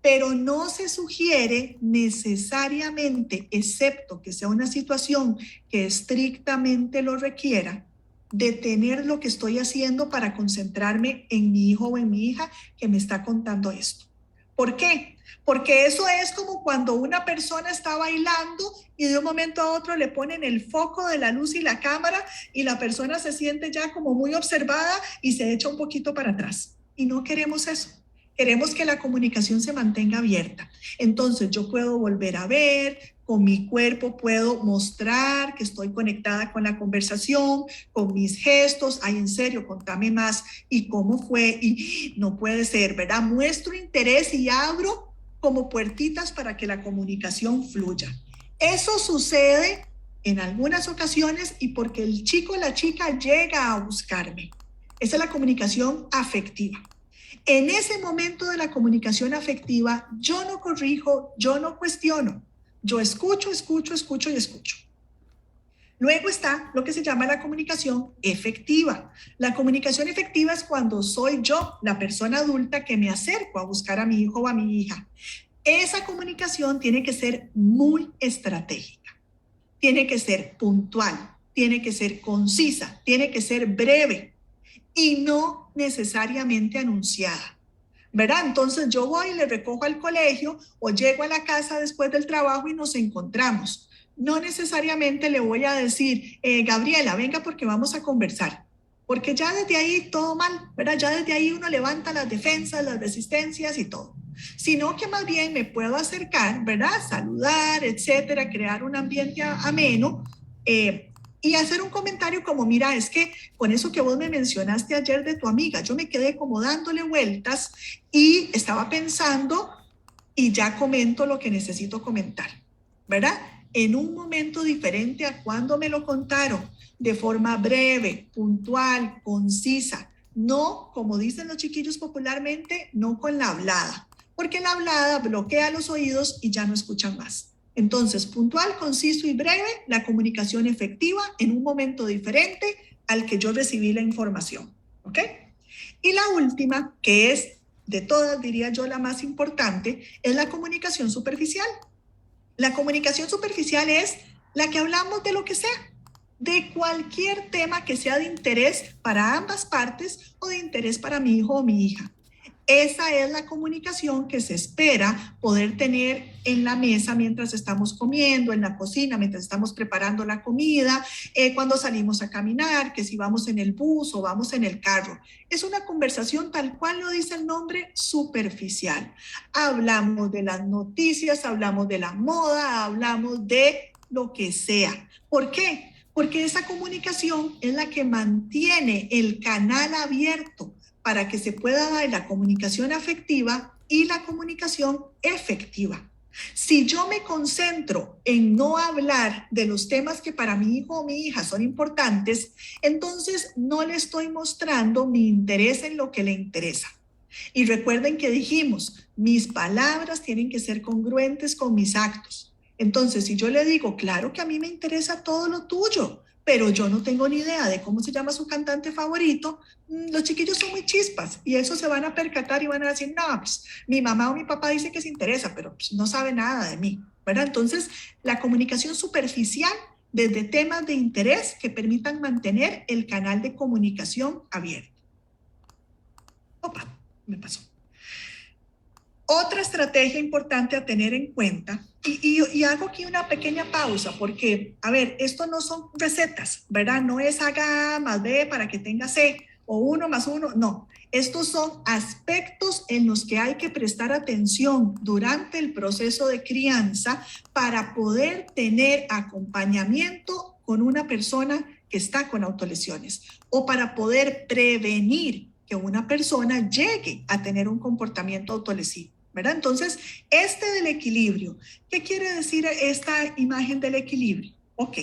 Pero no se sugiere necesariamente, excepto que sea una situación que estrictamente lo requiera, detener lo que estoy haciendo para concentrarme en mi hijo o en mi hija que me está contando esto. ¿Por qué? Porque eso es como cuando una persona está bailando y de un momento a otro le ponen el foco de la luz y la cámara y la persona se siente ya como muy observada y se echa un poquito para atrás. Y no queremos eso. Queremos que la comunicación se mantenga abierta. Entonces yo puedo volver a ver, con mi cuerpo puedo mostrar que estoy conectada con la conversación, con mis gestos. Ay, en serio, contame más. ¿Y cómo fue? Y no puede ser, ¿verdad? Muestro interés y abro como puertitas para que la comunicación fluya. Eso sucede en algunas ocasiones y porque el chico o la chica llega a buscarme. Esa es la comunicación afectiva. En ese momento de la comunicación afectiva, yo no corrijo, yo no cuestiono. Yo escucho. Luego está lo que se llama la comunicación efectiva. La comunicación efectiva es cuando soy yo, la persona adulta, que me acerco a buscar a mi hijo o a mi hija. Esa comunicación tiene que ser muy estratégica. Tiene que ser puntual, tiene que ser concisa, tiene que ser breve y no necesariamente anunciada, ¿verdad? Entonces yo voy y le recojo al colegio o llego a la casa después del trabajo y nos encontramos. No necesariamente le voy a decir, Gabriela, venga porque vamos a conversar, porque ya desde ahí todo mal, ¿verdad? Ya desde ahí uno levanta las defensas, las resistencias y todo. Sino que más bien me puedo acercar, ¿verdad? Saludar, etcétera, crear un ambiente ameno, y hacer un comentario como, mira, es que con eso que vos me mencionaste ayer de tu amiga, yo me quedé como dándole vueltas y estaba pensando y ya comento lo que necesito comentar, ¿verdad? En un momento diferente a cuando me lo contaron, de forma breve, puntual, concisa, no, como dicen los chiquillos popularmente, no con la hablada, porque la hablada bloquea los oídos y ya no escuchan más. Entonces, puntual, conciso y breve, la comunicación efectiva en un momento diferente al que yo recibí la información, ¿ok? Y la última, que es de todas, diría yo, la más importante, es la comunicación superficial. La comunicación superficial es la que hablamos de lo que sea, de cualquier tema que sea de interés para ambas partes o de interés para mi hijo o mi hija. Esa es la comunicación que se espera poder tener en la mesa mientras estamos comiendo, en la cocina, mientras estamos preparando la comida, cuando salimos a caminar, que si vamos en el bus o vamos en el carro. Es una conversación tal cual lo dice el nombre, superficial. Hablamos de las noticias, hablamos de la moda, hablamos de lo que sea. ¿Por qué? Porque esa comunicación es la que mantiene el canal abierto para que se pueda dar la comunicación afectiva y la comunicación efectiva. Si yo me concentro en no hablar de los temas que para mi hijo o mi hija son importantes, entonces no le estoy mostrando mi interés en lo que le interesa. Y recuerden que dijimos, mis palabras tienen que ser congruentes con mis actos. Entonces, si yo le digo, claro que a mí me interesa todo lo tuyo, pero yo no tengo ni idea de cómo se llama su cantante favorito, los chiquillos son muy chispas y eso se van a percatar y van a decir, no, pues mi mamá o mi papá dice que se interesa, pero pues, no sabe nada de mí, ¿verdad? Entonces, la comunicación superficial desde temas de interés que permitan mantener el canal de comunicación abierto. Opa, me pasó. Otra estrategia importante a tener en cuenta, y hago aquí una pequeña pausa porque, a ver, esto no son recetas, ¿verdad? No es haga más B para que tenga C o 1 más 1, no. Estos son aspectos en los que hay que prestar atención durante el proceso de crianza para poder tener acompañamiento con una persona que está con autolesiones o para poder prevenir que una persona llegue a tener un comportamiento autolesivo, ¿verdad? Entonces, del equilibrio, ¿qué quiere decir esta imagen del equilibrio? Ok,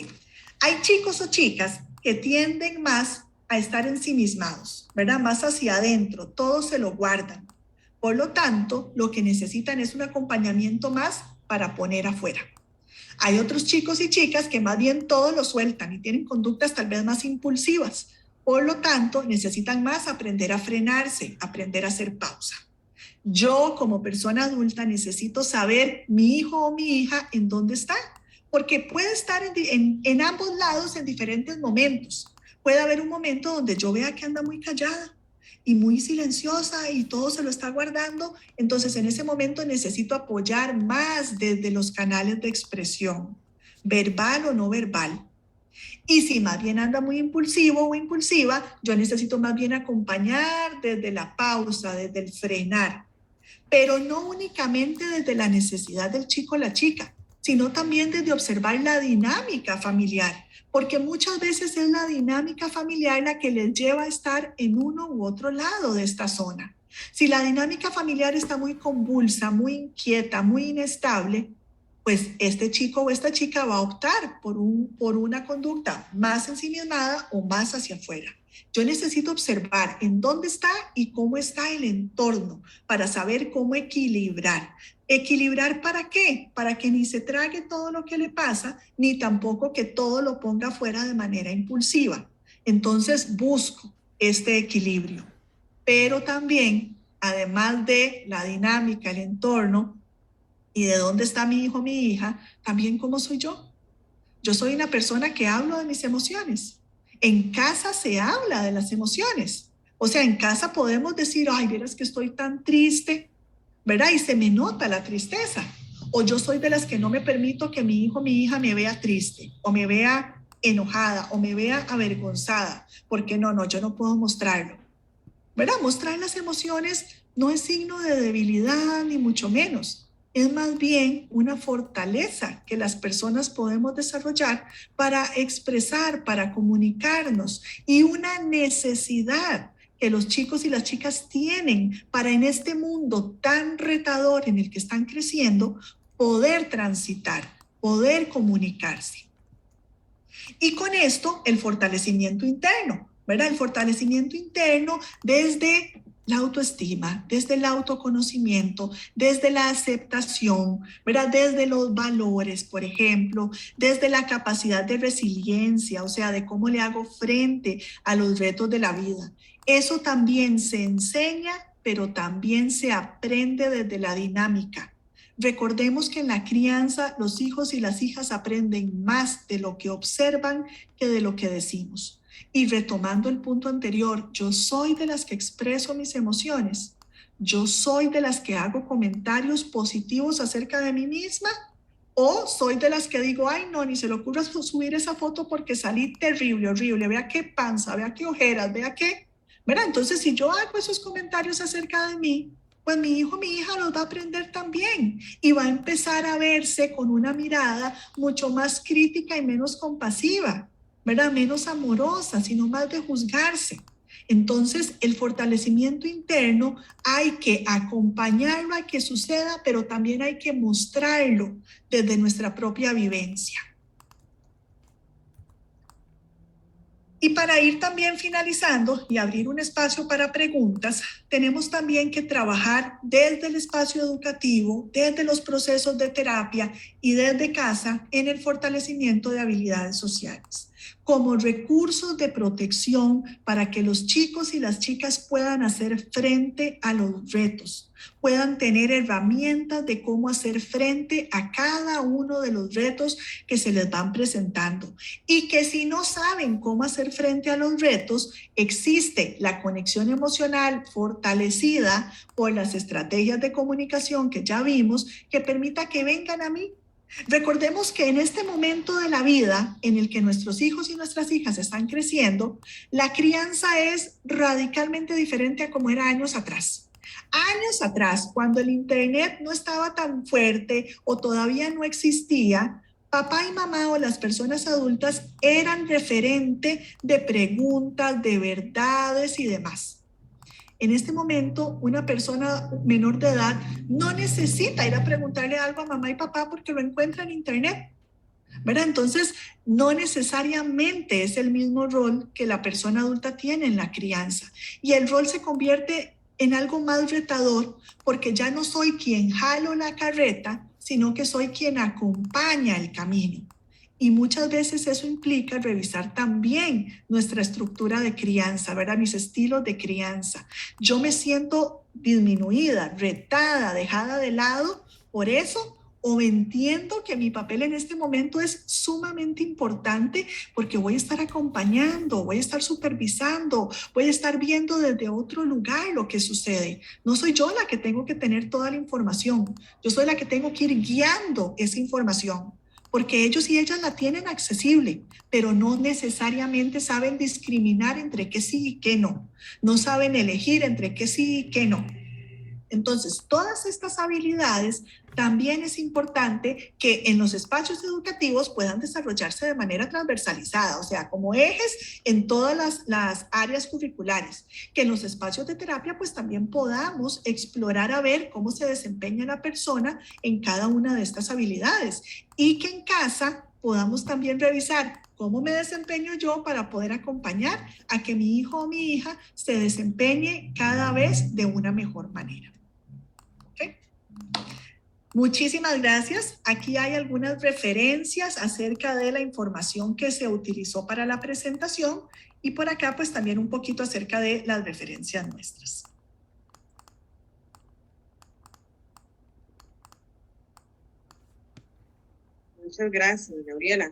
hay chicos o chicas que tienden más a estar ensimismados, ¿verdad? Más hacia adentro, todo se lo guardan. Por lo tanto, lo que necesitan es un acompañamiento más para poner afuera. Hay otros chicos y chicas que más bien todo lo sueltan y tienen conductas tal vez más impulsivas. Por lo tanto, necesitan más aprender a frenarse, aprender a hacer pausa. Yo, como persona adulta, necesito saber mi hijo o mi hija en dónde está, porque puede estar en ambos lados en diferentes momentos. Puede haber un momento donde yo vea que anda muy callada y muy silenciosa y todo se lo está guardando. Entonces, en ese momento necesito apoyar más desde los canales de expresión, verbal o no verbal. Y si más bien anda muy impulsivo o impulsiva, yo necesito más bien acompañar desde la pausa, desde el frenar. Pero no únicamente desde la necesidad del chico o la chica, sino también desde observar la dinámica familiar, porque muchas veces es la dinámica familiar la que les lleva a estar en uno u otro lado de esta zona. Si la dinámica familiar está muy convulsa, muy inquieta, muy inestable, pues este chico o esta chica va a optar por una conducta más ensimismada o más hacia afuera. Yo necesito observar en dónde está y cómo está el entorno para saber cómo equilibrar. ¿Equilibrar para qué? Para que ni se trague todo lo que le pasa, ni tampoco que todo lo ponga afuera de manera impulsiva. Entonces busco este equilibrio. Pero también, además de la dinámica, el entorno, y de dónde está mi hijo o mi hija, también cómo soy yo. Yo soy una persona que hablo de mis emociones. En casa se habla de las emociones. O sea, en casa podemos decir, ay, vieras que estoy tan triste, ¿verdad? Y se me nota la tristeza. O yo soy de las que no me permito que mi hijo o mi hija me vea triste, o me vea enojada, o me vea avergonzada, porque no, yo no puedo mostrarlo. ¿Verdad? Mostrar las emociones no es signo de debilidad, ni mucho menos. Es más bien una fortaleza que las personas podemos desarrollar para expresar, para comunicarnos, y una necesidad que los chicos y las chicas tienen para en este mundo tan retador en el que están creciendo, poder transitar, poder comunicarse. Y con esto, el fortalecimiento interno, ¿verdad? El fortalecimiento interno desde la autoestima, desde el autoconocimiento, desde la aceptación, ¿verdad? Desde los valores, por ejemplo, desde la capacidad de resiliencia, o sea, de cómo le hago frente a los retos de la vida. Eso también se enseña, pero también se aprende desde la dinámica. Recordemos que en la crianza los hijos y las hijas aprenden más de lo que observan que de lo que decimos. Y retomando el punto anterior, yo soy de las que expreso mis emociones. Yo soy de las que hago comentarios positivos acerca de mí misma, o soy de las que digo, ay no, ni se le ocurra subir esa foto porque salí terrible, horrible, vea qué panza, vea qué ojeras, vea qué, ¿verdad? Entonces, si yo hago esos comentarios acerca de mí, pues mi hijo, mi hija los va a aprender también y va a empezar a verse con una mirada mucho más crítica y menos compasiva, ¿verdad? Menos amorosa, sino más de juzgarse. Entonces, el fortalecimiento interno hay que acompañarlo a que suceda, pero también hay que mostrarlo desde nuestra propia vivencia. Y para ir también finalizando y abrir un espacio para preguntas, tenemos también que trabajar desde el espacio educativo, desde los procesos de terapia y desde casa en el fortalecimiento de habilidades sociales como recursos de protección para que los chicos y las chicas puedan hacer frente a los retos, puedan tener herramientas de cómo hacer frente a cada uno de los retos que se les van presentando. Y que si no saben cómo hacer frente a los retos, existe la conexión emocional fortalecida por las estrategias de comunicación que ya vimos, que permita que vengan a mí. Recordemos que en este momento de la vida en el que nuestros hijos y nuestras hijas están creciendo, la crianza es radicalmente diferente a como era años atrás. Años atrás, cuando el internet no estaba tan fuerte o todavía no existía, papá y mamá o las personas adultas eran referente de preguntas, de verdades y demás. En este momento, una persona menor de edad no necesita ir a preguntarle algo a mamá y papá porque lo encuentra en internet, ¿verdad? Entonces, no necesariamente es el mismo rol que la persona adulta tiene en la crianza. Y el rol se convierte en algo más retador porque ya no soy quien jalo la carreta, sino que soy quien acompaña el camino. Y muchas veces eso implica revisar también nuestra estructura de crianza, ¿verdad? Mis estilos de crianza. Yo me siento disminuida, retada, dejada de lado por eso, o entiendo que mi papel en este momento es sumamente importante porque voy a estar acompañando, voy a estar supervisando, voy a estar viendo desde otro lugar lo que sucede. No soy yo la que tengo que tener toda la información, yo soy la que tengo que ir guiando esa información, porque ellos y ellas la tienen accesible, pero no necesariamente saben discriminar entre qué sí y qué no. No saben elegir entre qué sí y qué no. Entonces, todas estas habilidades también es importante que en los espacios educativos puedan desarrollarse de manera transversalizada, o sea, como ejes en todas las áreas curriculares, que en los espacios de terapia pues también podamos explorar a ver cómo se desempeña la persona en cada una de estas habilidades y que en casa podamos también revisar cómo me desempeño yo para poder acompañar a que mi hijo o mi hija se desempeñe cada vez de una mejor manera. Muchísimas gracias. Aquí hay algunas referencias acerca de la información que se utilizó para la presentación y por acá pues también un poquito acerca de las referencias nuestras. Muchas gracias, Gabriela.